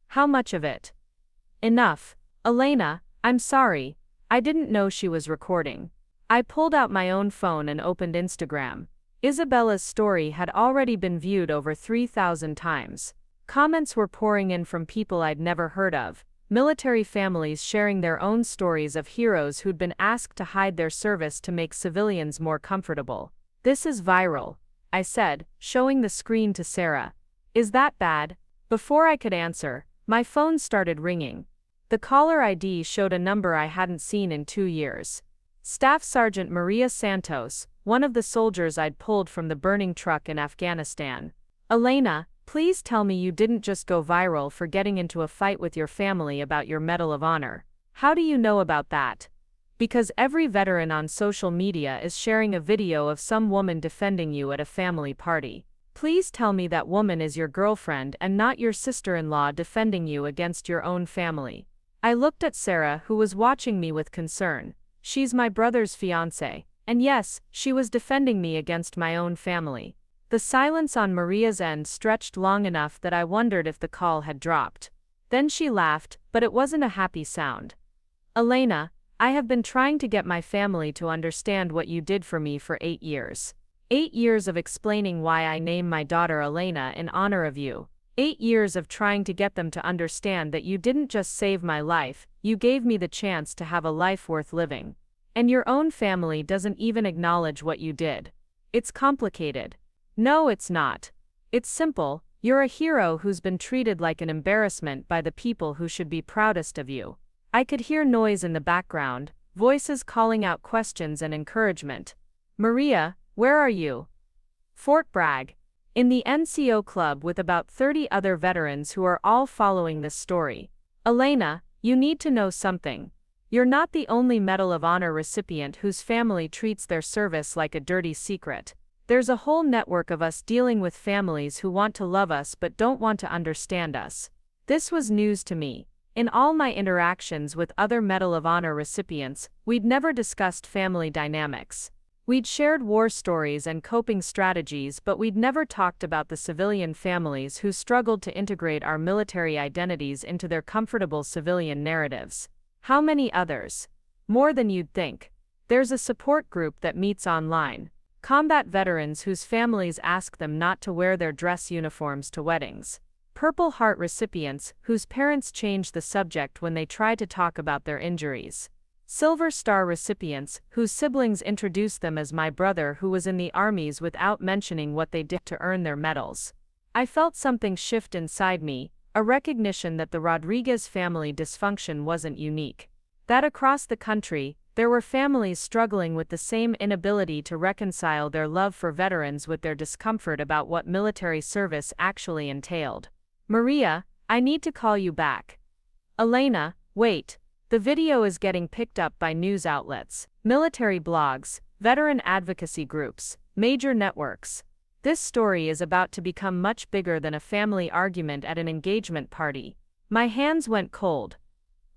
How much of it? Enough. Elena, I'm sorry. I didn't know she was recording. I pulled out my own phone and opened Instagram. Isabella's story had already been viewed over 3,000 times. Comments were pouring in from people I'd never heard of. Military families sharing their own stories of heroes who'd been asked to hide their service to make civilians more comfortable. This is viral, I said, showing the screen to Sarah. Is that bad? Before I could answer, my phone started ringing. The caller ID showed a number I hadn't seen in 2 years. Staff Sergeant Maria Santos, one of the soldiers I'd pulled from the burning truck in Afghanistan. Elena, please tell me you didn't just go viral for getting into a fight with your family about your Medal of Honor. How do you know about that? Because every veteran on social media is sharing a video of some woman defending you at a family party. Please tell me that woman is your girlfriend and not your sister-in-law defending you against your own family. I looked at Sarah, who was watching me with concern. She's my brother's fiancée, and yes, she was defending me against my own family. The silence on Maria's end stretched long enough that I wondered if the call had dropped. Then she laughed, but it wasn't a happy sound. Elena, I have been trying to get my family to understand what you did for me for 8 years. 8 years of explaining why I named my daughter Elena in honor of you. 8 years of trying to get them to understand that you didn't just save my life, you gave me the chance to have a life worth living. And your own family doesn't even acknowledge what you did. It's complicated. No, it's not. It's simple. You're a hero who's been treated like an embarrassment by the people who should be proudest of you. I could hear noise in the background, voices calling out questions and encouragement. Maria, where are you? Fort Bragg. In the NCO club with about 30 other veterans who are all following this story. Elena, you need to know something. You're not the only Medal of Honor recipient whose family treats their service like a dirty secret. There's a whole network of us dealing with families who want to love us but don't want to understand us. This was news to me. In all my interactions with other Medal of Honor recipients, we'd never discussed family dynamics. We'd shared war stories and coping strategies, but we'd never talked about the civilian families who struggled to integrate our military identities into their comfortable civilian narratives. How many others? More than you'd think. There's a support group that meets online. Combat veterans whose families ask them not to wear their dress uniforms to weddings. Purple Heart recipients whose parents change the subject when they try to talk about their injuries. Silver Star recipients whose siblings introduce them as my brother who was in the armies without mentioning what they did to earn their medals. I felt something shift inside me, a recognition that the Rodriguez family dysfunction wasn't unique. That across the country, there were families struggling with the same inability to reconcile their love for veterans with their discomfort about what military service actually entailed. Maria, I need to call you back. Elena, wait. The video is getting picked up by news outlets, military blogs, veteran advocacy groups, major networks. This story is about to become much bigger than a family argument at an engagement party. My hands went cold.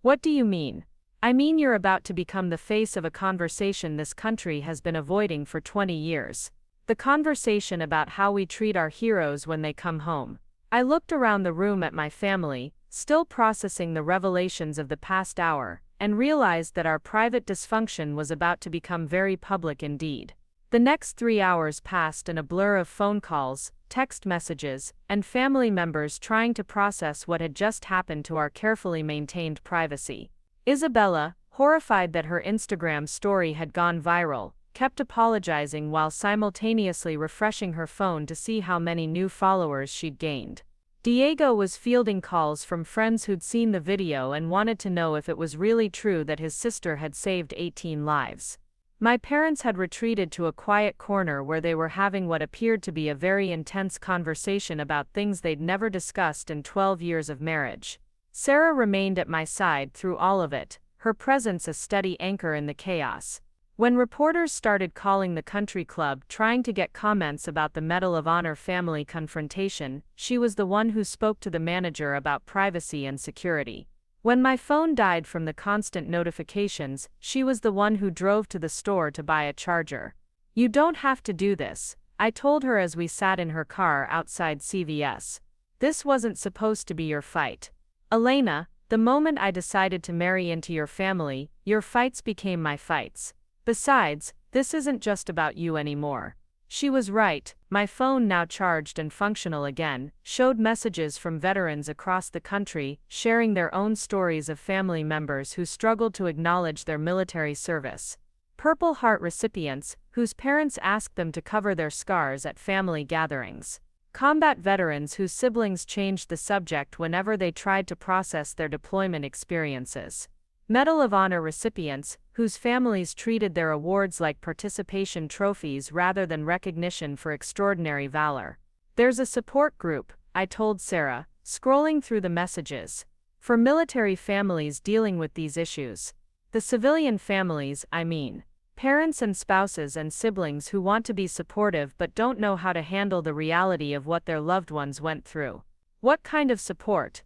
What do you mean? I mean you're about to become the face of a conversation this country has been avoiding for 20 years. The conversation about how we treat our heroes when they come home. I looked around the room at my family, still processing the revelations of the past hour, and realized that our private dysfunction was about to become very public indeed. The next 3 hours passed in a blur of phone calls, text messages, and family members trying to process what had just happened to our carefully maintained privacy. Isabella, horrified that her Instagram story had gone viral, kept apologizing while simultaneously refreshing her phone to see how many new followers she'd gained. Diego was fielding calls from friends who'd seen the video and wanted to know if it was really true that his sister had saved 18 lives. My parents had retreated to a quiet corner where they were having what appeared to be a very intense conversation about things they'd never discussed in 12 years of marriage. Sarah remained at my side through all of it, her presence a steady anchor in the chaos. When reporters started calling the country club trying to get comments about the Medal of Honor family confrontation, she was the one who spoke to the manager about privacy and security. When my phone died from the constant notifications, she was the one who drove to the store to buy a charger. You don't have to do this, I told her as we sat in her car outside CVS. This wasn't supposed to be your fight. Elena, the moment I decided to marry into your family, your fights became my fights. Besides, this isn't just about you anymore. She was right. My phone, now charged and functional again, showed messages from veterans across the country, sharing their own stories of family members who struggled to acknowledge their military service. Purple Heart recipients, whose parents asked them to cover their scars at family gatherings. Combat veterans whose siblings changed the subject whenever they tried to process their deployment experiences. Medal of Honor recipients, whose families treated their awards like participation trophies rather than recognition for extraordinary valor. There's a support group, I told Sarah, scrolling through the messages. For military families dealing with these issues. The civilian families, I mean. Parents and spouses and siblings who want to be supportive but don't know how to handle the reality of what their loved ones went through. What kind of support?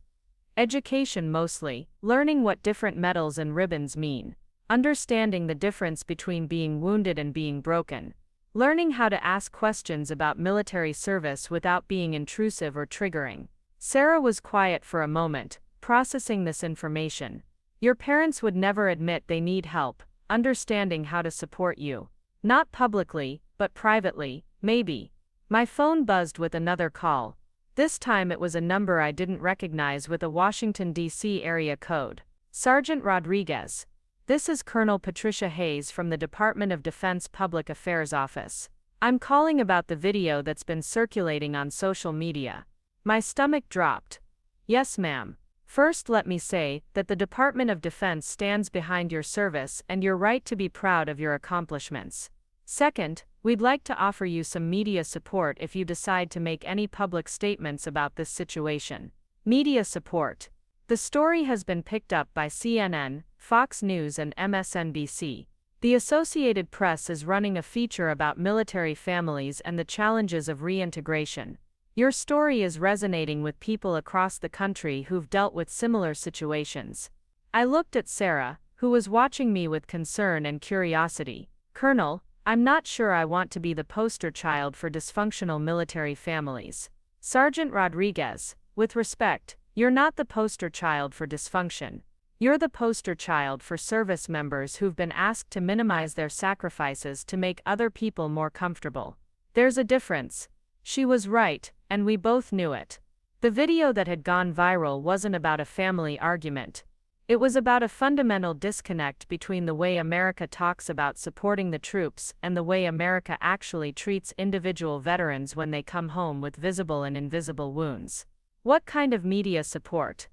Education mostly, learning what different medals and ribbons mean. Understanding the difference between being wounded and being broken. Learning how to ask questions about military service without being intrusive or triggering. Sarah was quiet for a moment, processing this information. Your parents would never admit they need help, understanding how to support you. Not publicly, but privately, maybe. My phone buzzed with another call. This time it was a number I didn't recognize with a Washington, D.C. area code. Sergeant Rodriguez. This is Colonel Patricia Hayes from the Department of Defense Public Affairs Office. I'm calling about the video that's been circulating on social media. My stomach dropped. Yes, ma'am. First, let me say that the Department of Defense stands behind your service and your right to be proud of your accomplishments. Second, we'd like to offer you some media support if you decide to make any public statements about this situation. Media support. The story has been picked up by CNN, Fox News, and MSNBC. The Associated Press is running a feature about military families and the challenges of reintegration. Your story is resonating with people across the country who've dealt with similar situations. I looked at Sarah, who was watching me with concern and curiosity. Colonel, I'm not sure I want to be the poster child for dysfunctional military families. Sergeant Rodriguez, with respect, you're not the poster child for dysfunction. You're the poster child for service members who've been asked to minimize their sacrifices to make other people more comfortable. There's a difference. She was right, and we both knew it. The video that had gone viral wasn't about a family argument. It was about a fundamental disconnect between the way America talks about supporting the troops and the way America actually treats individual veterans when they come home with visible and invisible wounds. What kind of media support?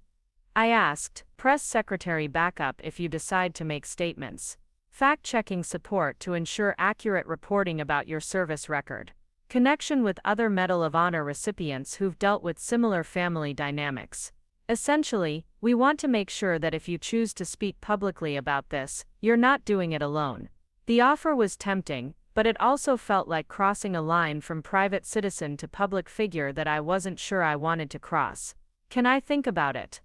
I asked. Press secretary backup if you decide to make statements. Fact-checking support to ensure accurate reporting about your service record. Connection with other Medal of Honor recipients who've dealt with similar family dynamics. Essentially, we want to make sure that if you choose to speak publicly about this, you're not doing it alone. The offer was tempting, but it also felt like crossing a line from private citizen to public figure that I wasn't sure I wanted to cross. Can I think about it?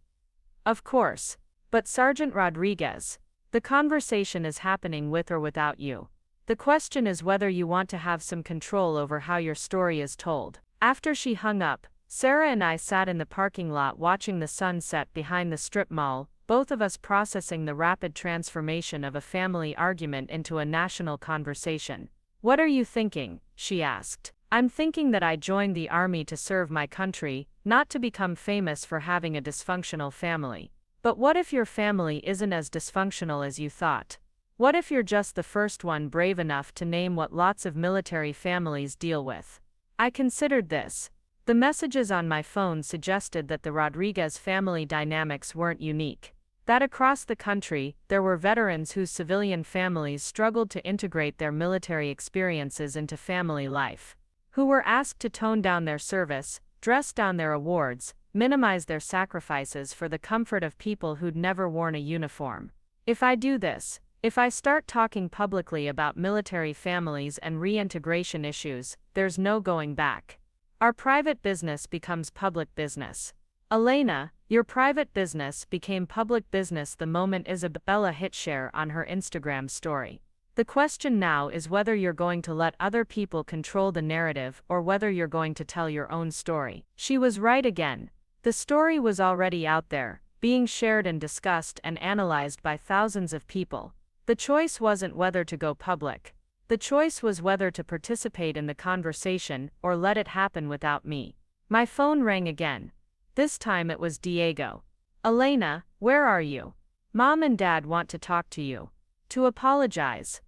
Of course. But Sergeant Rodriguez, the conversation is happening with or without you. The question is whether you want to have some control over how your story is told. After she hung up, Sarah and I sat in the parking lot watching the sun set behind the strip mall, both of us processing the rapid transformation of a family argument into a national conversation. What are you thinking? She asked. I'm thinking that I joined the army to serve my country, not to become famous for having a dysfunctional family. But what if your family isn't as dysfunctional as you thought? What if you're just the first one brave enough to name what lots of military families deal with? I considered this. The messages on my phone suggested that the Rodriguez family dynamics weren't unique. That across the country, there were veterans whose civilian families struggled to integrate their military experiences into family life. Who were asked to tone down their service, dress down their awards, minimize their sacrifices for the comfort of people who'd never worn a uniform. If I do this, if I start talking publicly about military families and reintegration issues, there's no going back. Our private business becomes public business. Elena, your private business became public business the moment Isabella hit share on her Instagram story. The question now is whether you're going to let other people control the narrative or whether you're going to tell your own story. She was right again. The story was already out there, being shared and discussed and analyzed by thousands of people. The choice wasn't whether to go public. The choice was whether to participate in the conversation or let it happen without me. My phone rang again. This time it was Diego. Elena, where are you? Mom and Dad want to talk to you. To apologize.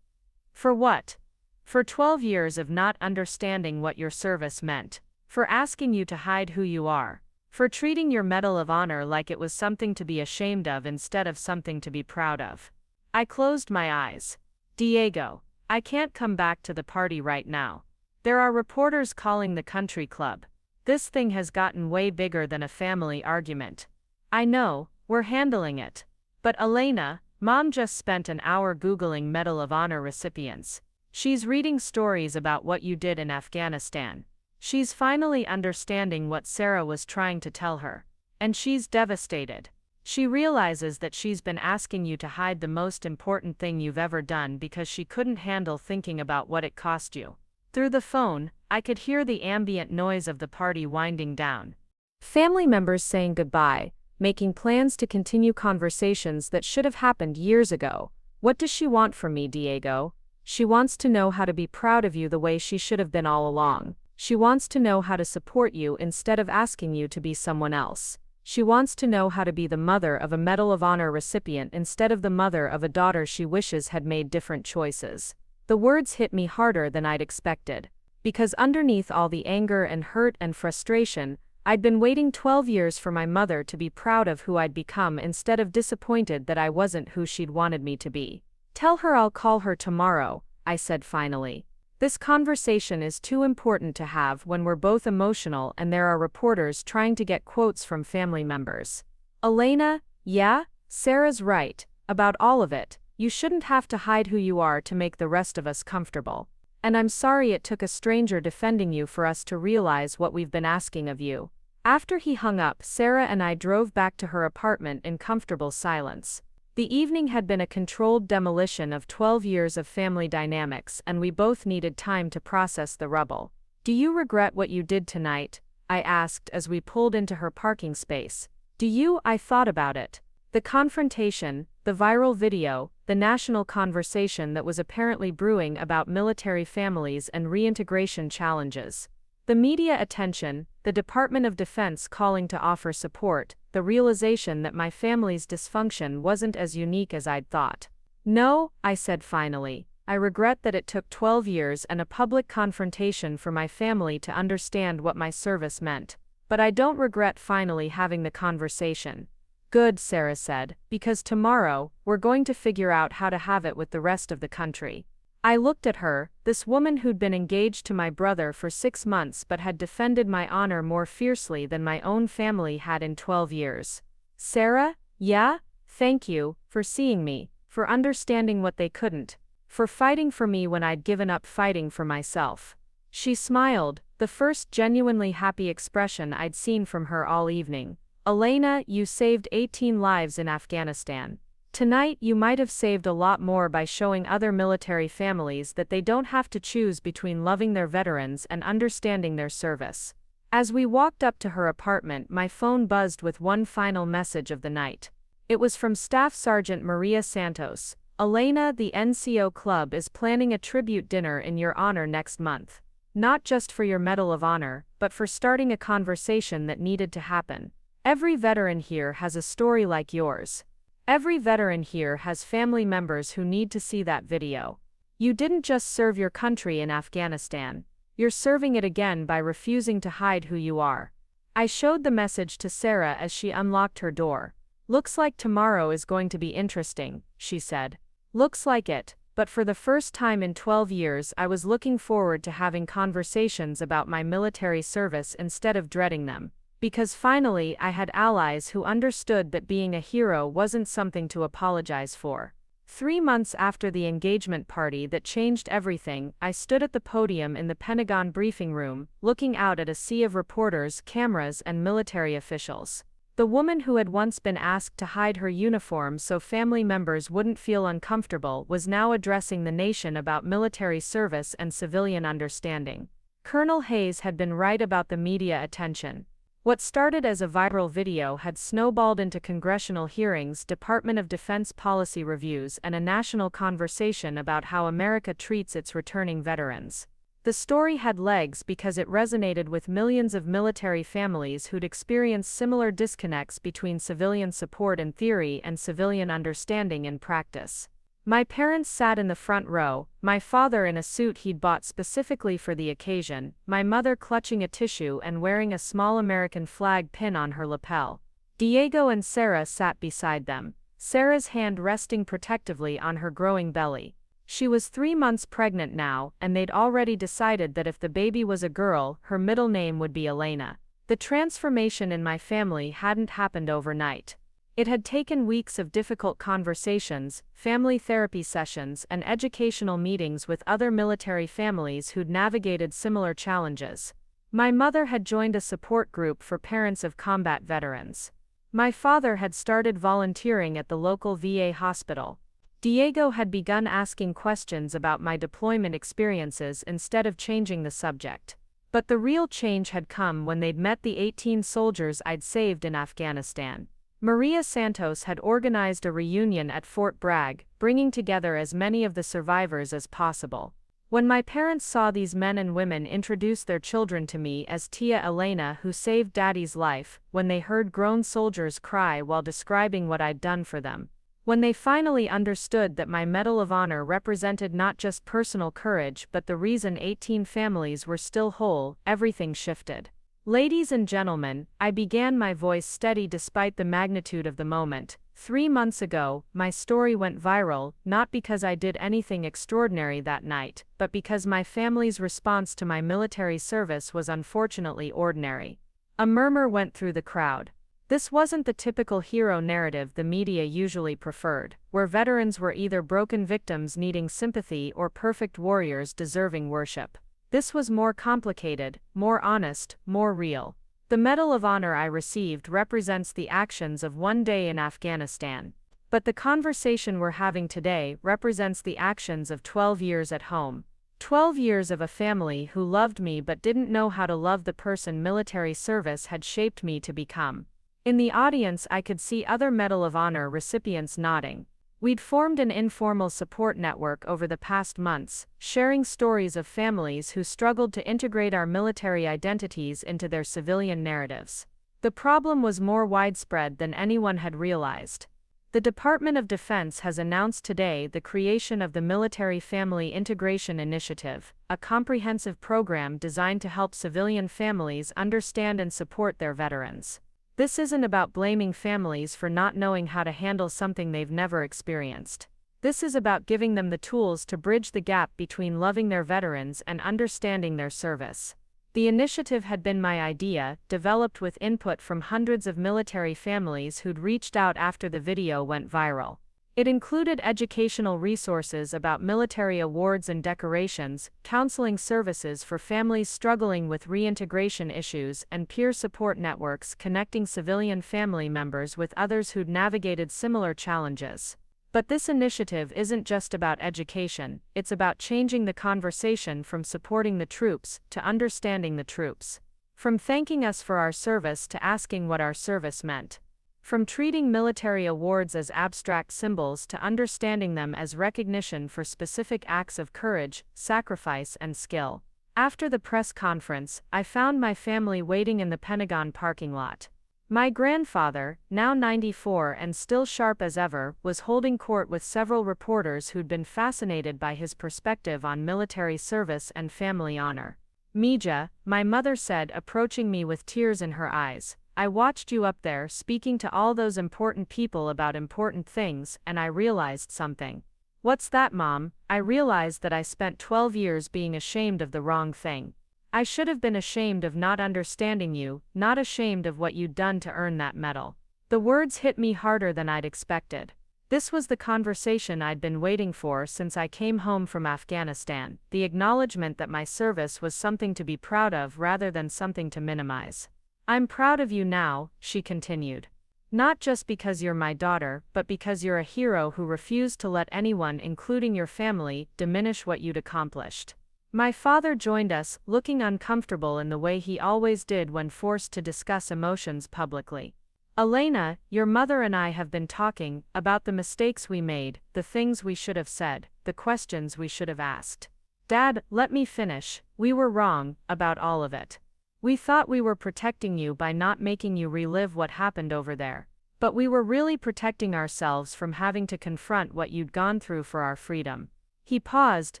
For what? For 12 years of not understanding what your service meant. For asking you to hide who you are. For treating your Medal of Honor like it was something to be ashamed of instead of something to be proud of. I closed my eyes. Diego, I can't come back to the party right now. There are reporters calling the country club. This thing has gotten way bigger than a family argument. I know, we're handling it. But Elena, Mom just spent an hour Googling Medal of Honor recipients. She's reading stories about what you did in Afghanistan. She's finally understanding what Sarah was trying to tell her. And she's devastated. She realizes that she's been asking you to hide the most important thing you've ever done because she couldn't handle thinking about what it cost you. Through the phone, I could hear the ambient noise of the party winding down. Family members saying goodbye, making plans to continue conversations that should have happened years ago. What does she want from me, Diego? She wants to know how to be proud of you the way she should have been all along. She wants to know how to support you instead of asking you to be someone else. She wants to know how to be the mother of a Medal of Honor recipient instead of the mother of a daughter she wishes had made different choices. The words hit me harder than I'd expected. Because underneath all the anger and hurt and frustration, I'd been waiting 12 years for my mother to be proud of who I'd become instead of disappointed that I wasn't who she'd wanted me to be. Tell her I'll call her tomorrow, I said finally. This conversation is too important to have when we're both emotional and there are reporters trying to get quotes from family members. Elena, yeah, Sarah's right, about all of it. You shouldn't have to hide who you are to make the rest of us comfortable. And I'm sorry it took a stranger defending you for us to realize what we've been asking of you. After he hung up, Sarah and I drove back to her apartment in comfortable silence. The evening had been a controlled demolition of 12 years of family dynamics, and we both needed time to process the rubble. Do you regret what you did tonight? I asked as we pulled into her parking space. Do you? I thought about it. The confrontation, the viral video, the national conversation that was apparently brewing about military families and reintegration challenges. The media attention, the Department of Defense calling to offer support, the realization that my family's dysfunction wasn't as unique as I'd thought. No, I said finally. I regret that it took 12 years and a public confrontation for my family to understand what my service meant. But I don't regret finally having the conversation. Good, Sarah said, because tomorrow, we're going to figure out how to have it with the rest of the country. I looked at her, this woman who'd been engaged to my brother for 6 months but had defended my honor more fiercely than my own family had in 12 years. Sarah, yeah, thank you, for seeing me, for understanding what they couldn't, for fighting for me when I'd given up fighting for myself. She smiled, the first genuinely happy expression I'd seen from her all evening. Elena, you saved 18 lives in Afghanistan. Tonight you might have saved a lot more by showing other military families that they don't have to choose between loving their veterans and understanding their service. As we walked up to her apartment, my phone buzzed with one final message of the night. It was from Staff Sergeant Maria Santos. Elena, the NCO Club is planning a tribute dinner in your honor next month. Not just for your Medal of Honor, but for starting a conversation that needed to happen. Every veteran here has a story like yours. Every veteran here has family members who need to see that video. You didn't just serve your country in Afghanistan. You're serving it again by refusing to hide who you are. I showed the message to Sarah as she unlocked her door. Looks like tomorrow is going to be interesting, she said. Looks like it, but for the first time in 12 years I was looking forward to having conversations about my military service instead of dreading them. Because finally I had allies who understood that being a hero wasn't something to apologize for. 3 months after the engagement party that changed everything, I stood at the podium in the Pentagon briefing room, looking out at a sea of reporters, cameras, and military officials. The woman who had once been asked to hide her uniform so family members wouldn't feel uncomfortable was now addressing the nation about military service and civilian understanding. Colonel Hayes had been right about the media attention. What started as a viral video had snowballed into congressional hearings, Department of Defense policy reviews, and a national conversation about how America treats its returning veterans. The story had legs because it resonated with millions of military families who'd experienced similar disconnects between civilian support in theory and civilian understanding in practice. My parents sat in the front row, my father in a suit he'd bought specifically for the occasion, my mother clutching a tissue and wearing a small American flag pin on her lapel. Diego and Sarah sat beside them, Sarah's hand resting protectively on her growing belly. She was 3 months pregnant now, and they'd already decided that if the baby was a girl, her middle name would be Elena. The transformation in my family hadn't happened overnight. It had taken weeks of difficult conversations, family therapy sessions, and educational meetings with other military families who'd navigated similar challenges. My mother had joined a support group for parents of combat veterans. My father had started volunteering at the local VA hospital. Diego had begun asking questions about my deployment experiences instead of changing the subject. But the real change had come when they'd met the 18 soldiers I'd saved in Afghanistan. Maria Santos had organized a reunion at Fort Bragg, bringing together as many of the survivors as possible. When my parents saw these men and women introduce their children to me as Tia Elena who saved Daddy's life, when they heard grown soldiers cry while describing what I'd done for them, when they finally understood that my Medal of Honor represented not just personal courage but the reason 18 families were still whole, everything shifted. Ladies and gentlemen, I began my voice steady despite the magnitude of the moment. 3 months ago, my story went viral, not because I did anything extraordinary that night, but because my family's response to my military service was unfortunately ordinary. A murmur went through the crowd. This wasn't the typical hero narrative the media usually preferred, where veterans were either broken victims needing sympathy or perfect warriors deserving worship. This was more complicated, more honest, more real. The Medal of Honor I received represents the actions of one day in Afghanistan. But the conversation we're having today represents the actions of 12 years at home. 12 years of a family who loved me but didn't know how to love the person military service had shaped me to become. In the audience I could see other Medal of Honor recipients nodding. We'd formed an informal support network over the past months, sharing stories of families who struggled to integrate our military identities into their civilian narratives. The problem was more widespread than anyone had realized. The Department of Defense has announced today the creation of the Military Family Integration Initiative, a comprehensive program designed to help civilian families understand and support their veterans. This isn't about blaming families for not knowing how to handle something they've never experienced. This is about giving them the tools to bridge the gap between loving their veterans and understanding their service. The initiative had been my idea, developed with input from hundreds of military families who'd reached out after the video went viral. It included educational resources about military awards and decorations, counseling services for families struggling with reintegration issues, and peer support networks connecting civilian family members with others who'd navigated similar challenges. But this initiative isn't just about education, it's about changing the conversation from supporting the troops to understanding the troops. From thanking us for our service to asking what our service meant. From treating military awards as abstract symbols to understanding them as recognition for specific acts of courage, sacrifice, and skill. After the press conference, I found my family waiting in the Pentagon parking lot. My grandfather, now 94 and still sharp as ever, was holding court with several reporters who'd been fascinated by his perspective on military service and family honor. "Mija," my mother said, approaching me with tears in her eyes, "I watched you up there speaking to all those important people about important things, and I realized something." "What's that, Mom?" "I realized that I spent 12 years being ashamed of the wrong thing. I should have been ashamed of not understanding you, not ashamed of what you'd done to earn that medal." The words hit me harder than I'd expected. This was the conversation I'd been waiting for since I came home from Afghanistan, the acknowledgement that my service was something to be proud of rather than something to minimize. "I'm proud of you now," she continued. "Not just because you're my daughter, but because you're a hero who refused to let anyone, including your family, diminish what you'd accomplished." My father joined us, looking uncomfortable in the way he always did when forced to discuss emotions publicly. "Elena, your mother and I have been talking about the mistakes we made, the things we should have said, the questions we should have asked." "Dad, let me finish. We were wrong about all of it. We thought we were protecting you by not making you relive what happened over there. But we were really protecting ourselves from having to confront what you'd gone through for our freedom." He paused,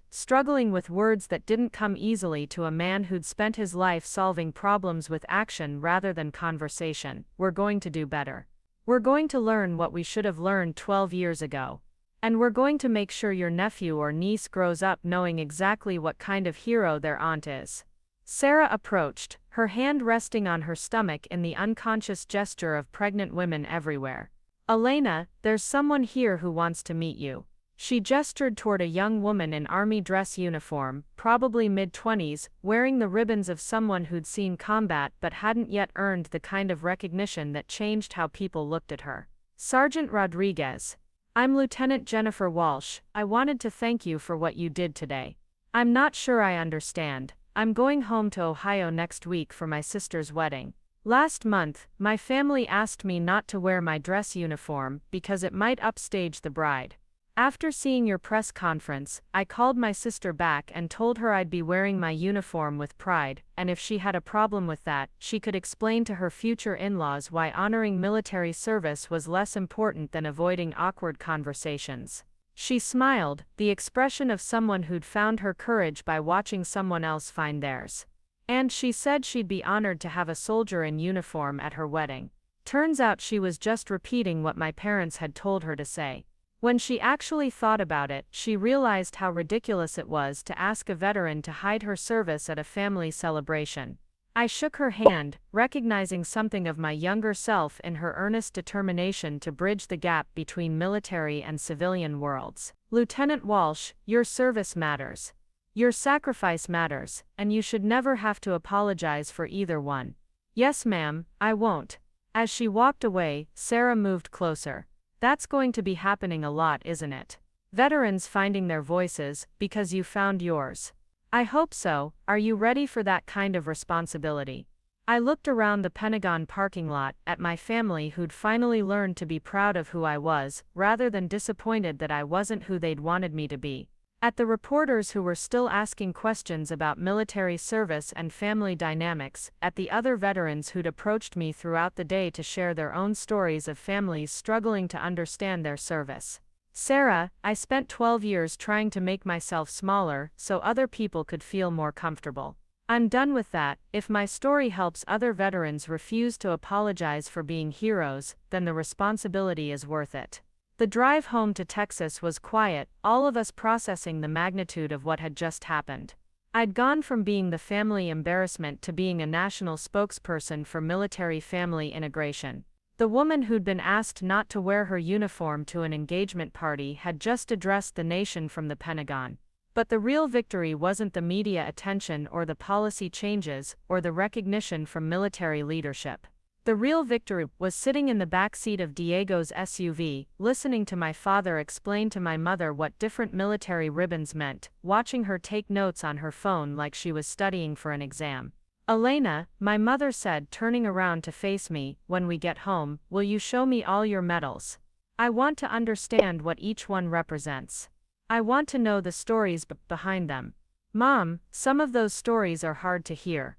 struggling with words that didn't come easily to a man who'd spent his life solving problems with action rather than conversation. "We're going to do better. We're going to learn what we should have learned 12 years ago. And we're going to make sure your nephew or niece grows up knowing exactly what kind of hero their aunt is." Sarah approached, her hand resting on her stomach in the unconscious gesture of pregnant women everywhere. "Elena, there's someone here who wants to meet you." She gestured toward a young woman in army dress uniform, probably mid-20s, wearing the ribbons of someone who'd seen combat but hadn't yet earned the kind of recognition that changed how people looked at her. "Sergeant Rodriguez. I'm Lieutenant Jennifer Walsh. I wanted to thank you for what you did today. I'm not sure I understand. I'm going home to Ohio next week for my sister's wedding." Last month, my family asked me not to wear my dress uniform because it might upstage the bride. After seeing your press conference, I called my sister back and told her I'd be wearing my uniform with pride, and if she had a problem with that, she could explain to her future in-laws why honoring military service was less important than avoiding awkward conversations. She smiled, the expression of someone who'd found her courage by watching someone else find theirs. And she said she'd be honored to have a soldier in uniform at her wedding. Turns out she was just repeating what my parents had told her to say. When she actually thought about it, she realized how ridiculous it was to ask a veteran to hide her service at a family celebration. I shook her hand, recognizing something of my younger self in her earnest determination to bridge the gap between military and civilian worlds. Lieutenant Walsh, your service matters. Your sacrifice matters, and you should never have to apologize for either one. Yes, ma'am, I won't. As she walked away, Sarah moved closer. That's going to be happening a lot, isn't it? Veterans finding their voices, because you found yours. I hope so. Are you ready for that kind of responsibility? I looked around the Pentagon parking lot, at my family who'd finally learned to be proud of who I was, rather than disappointed that I wasn't who they'd wanted me to be. At the reporters who were still asking questions about military service and family dynamics, at the other veterans who'd approached me throughout the day to share their own stories of families struggling to understand their service. Sarah, I spent 12 years trying to make myself smaller so other people could feel more comfortable. I'm done with that. If my story helps other veterans refuse to apologize for being heroes, then the responsibility is worth it. The drive home to Texas was quiet, all of us processing the magnitude of what had just happened. I'd gone from being the family embarrassment to being a national spokesperson for military family integration. The woman who'd been asked not to wear her uniform to an engagement party had just addressed the nation from the Pentagon. But the real victory wasn't the media attention or the policy changes or the recognition from military leadership. The real victory was sitting in the back seat of Diego's SUV, listening to my father explain to my mother what different military ribbons meant, watching her take notes on her phone like she was studying for an exam. Elena, my mother said, turning around to face me, when we get home, will you show me all your medals? I want to understand what each one represents. I want to know the stories behind them. Mom, some of those stories are hard to hear.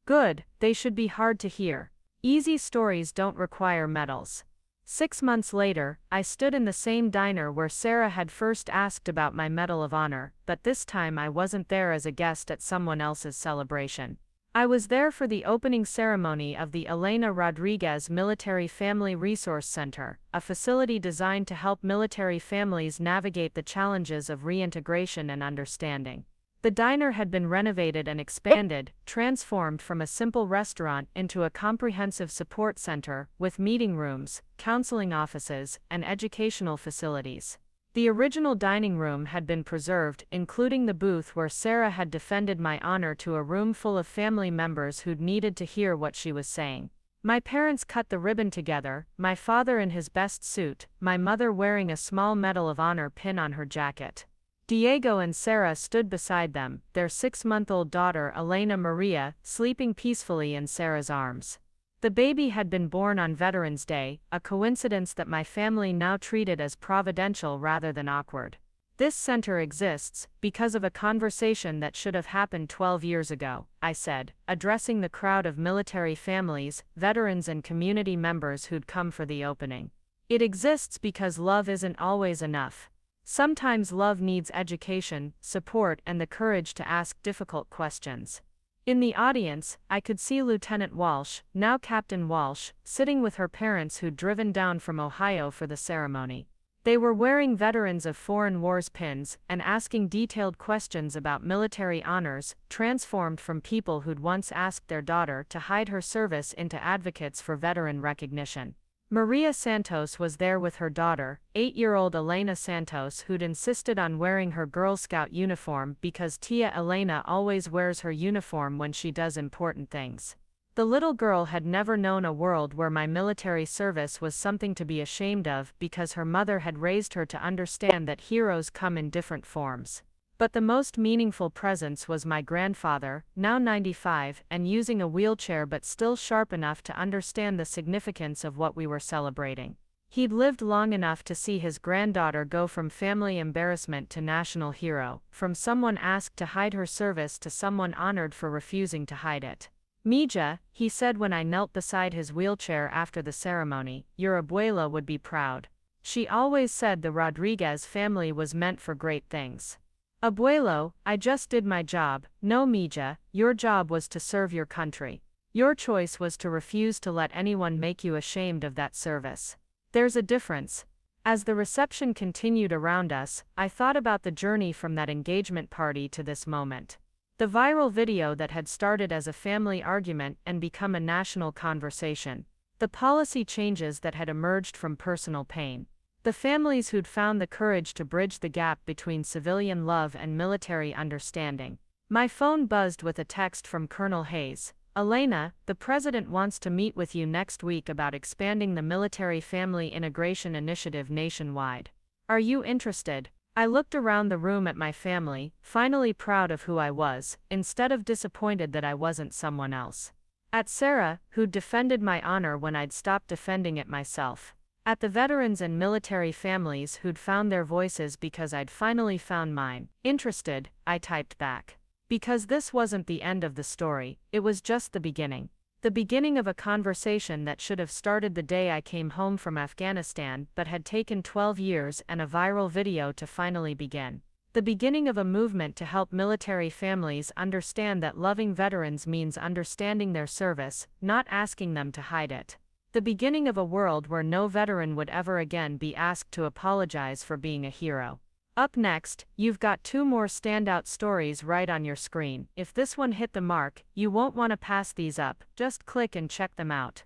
Good, they should be hard to hear. Easy stories don't require medals. 6 months later, I stood in the same diner where Sarah had first asked about my Medal of Honor, but this time I wasn't there as a guest at someone else's celebration. I was there for the opening ceremony of the Elena Rodriguez Military Family Resource Center, a facility designed to help military families navigate the challenges of reintegration and understanding. The diner had been renovated and expanded, transformed from a simple restaurant into a comprehensive support center, with meeting rooms, counseling offices, and educational facilities. The original dining room had been preserved, including the booth where Sarah had defended my honor to a room full of family members who'd needed to hear what she was saying. My parents cut the ribbon together, my father in his best suit, my mother wearing a small Medal of Honor pin on her jacket. Diego and Sarah stood beside them, their 6-month-old daughter Elena Maria, sleeping peacefully in Sarah's arms. The baby had been born on Veterans Day, a coincidence that my family now treated as providential rather than awkward. This center exists because of a conversation that should have happened 12 years ago, I said, addressing the crowd of military families, veterans and community members who'd come for the opening. It exists because love isn't always enough. Sometimes love needs education, support, and the courage to ask difficult questions. In the audience, I could see Lieutenant Walsh, now Captain Walsh, sitting with her parents who'd driven down from Ohio for the ceremony. They were wearing Veterans of Foreign Wars pins and asking detailed questions about military honors, transformed from people who'd once asked their daughter to hide her service into advocates for veteran recognition. Maria Santos was there with her daughter, 8-year-old Elena Santos, who'd insisted on wearing her Girl Scout uniform because Tia Elena always wears her uniform when she does important things. The little girl had never known a world where my military service was something to be ashamed of because her mother had raised her to understand that heroes come in different forms. But the most meaningful presence was my grandfather, now 95 and using a wheelchair but still sharp enough to understand the significance of what we were celebrating. He'd lived long enough to see his granddaughter go from family embarrassment to national hero, from someone asked to hide her service to someone honored for refusing to hide it. Mija, he said when I knelt beside his wheelchair after the ceremony, your abuela would be proud. She always said the Rodriguez family was meant for great things. Abuelo, I just did my job. No, Mija, your job was to serve your country. Your choice was to refuse to let anyone make you ashamed of that service. There's a difference. As the reception continued around us, I thought about the journey from that engagement party to this moment. The viral video that had started as a family argument and become a national conversation. The policy changes that had emerged from personal pain. The families who'd found the courage to bridge the gap between civilian love and military understanding. My phone buzzed with a text from Colonel Hayes. Elena, the president wants to meet with you next week about expanding the military family integration initiative nationwide. Are you interested? I looked around the room at my family, finally proud of who I was, instead of disappointed that I wasn't someone else. At Sarah, who'd defended my honor when I'd stopped defending it myself. At the veterans and military families who'd found their voices because I'd finally found mine. Interested, I typed back. Because this wasn't the end of the story, it was just the beginning. The beginning of a conversation that should have started the day I came home from Afghanistan but had taken 12 years and a viral video to finally begin. The beginning of a movement to help military families understand that loving veterans means understanding their service, not asking them to hide it. The beginning of a world where no veteran would ever again be asked to apologize for being a hero. Up next, you've got 2 more standout stories right on your screen. If this one hit the mark, you won't want to pass these up, just click and check them out.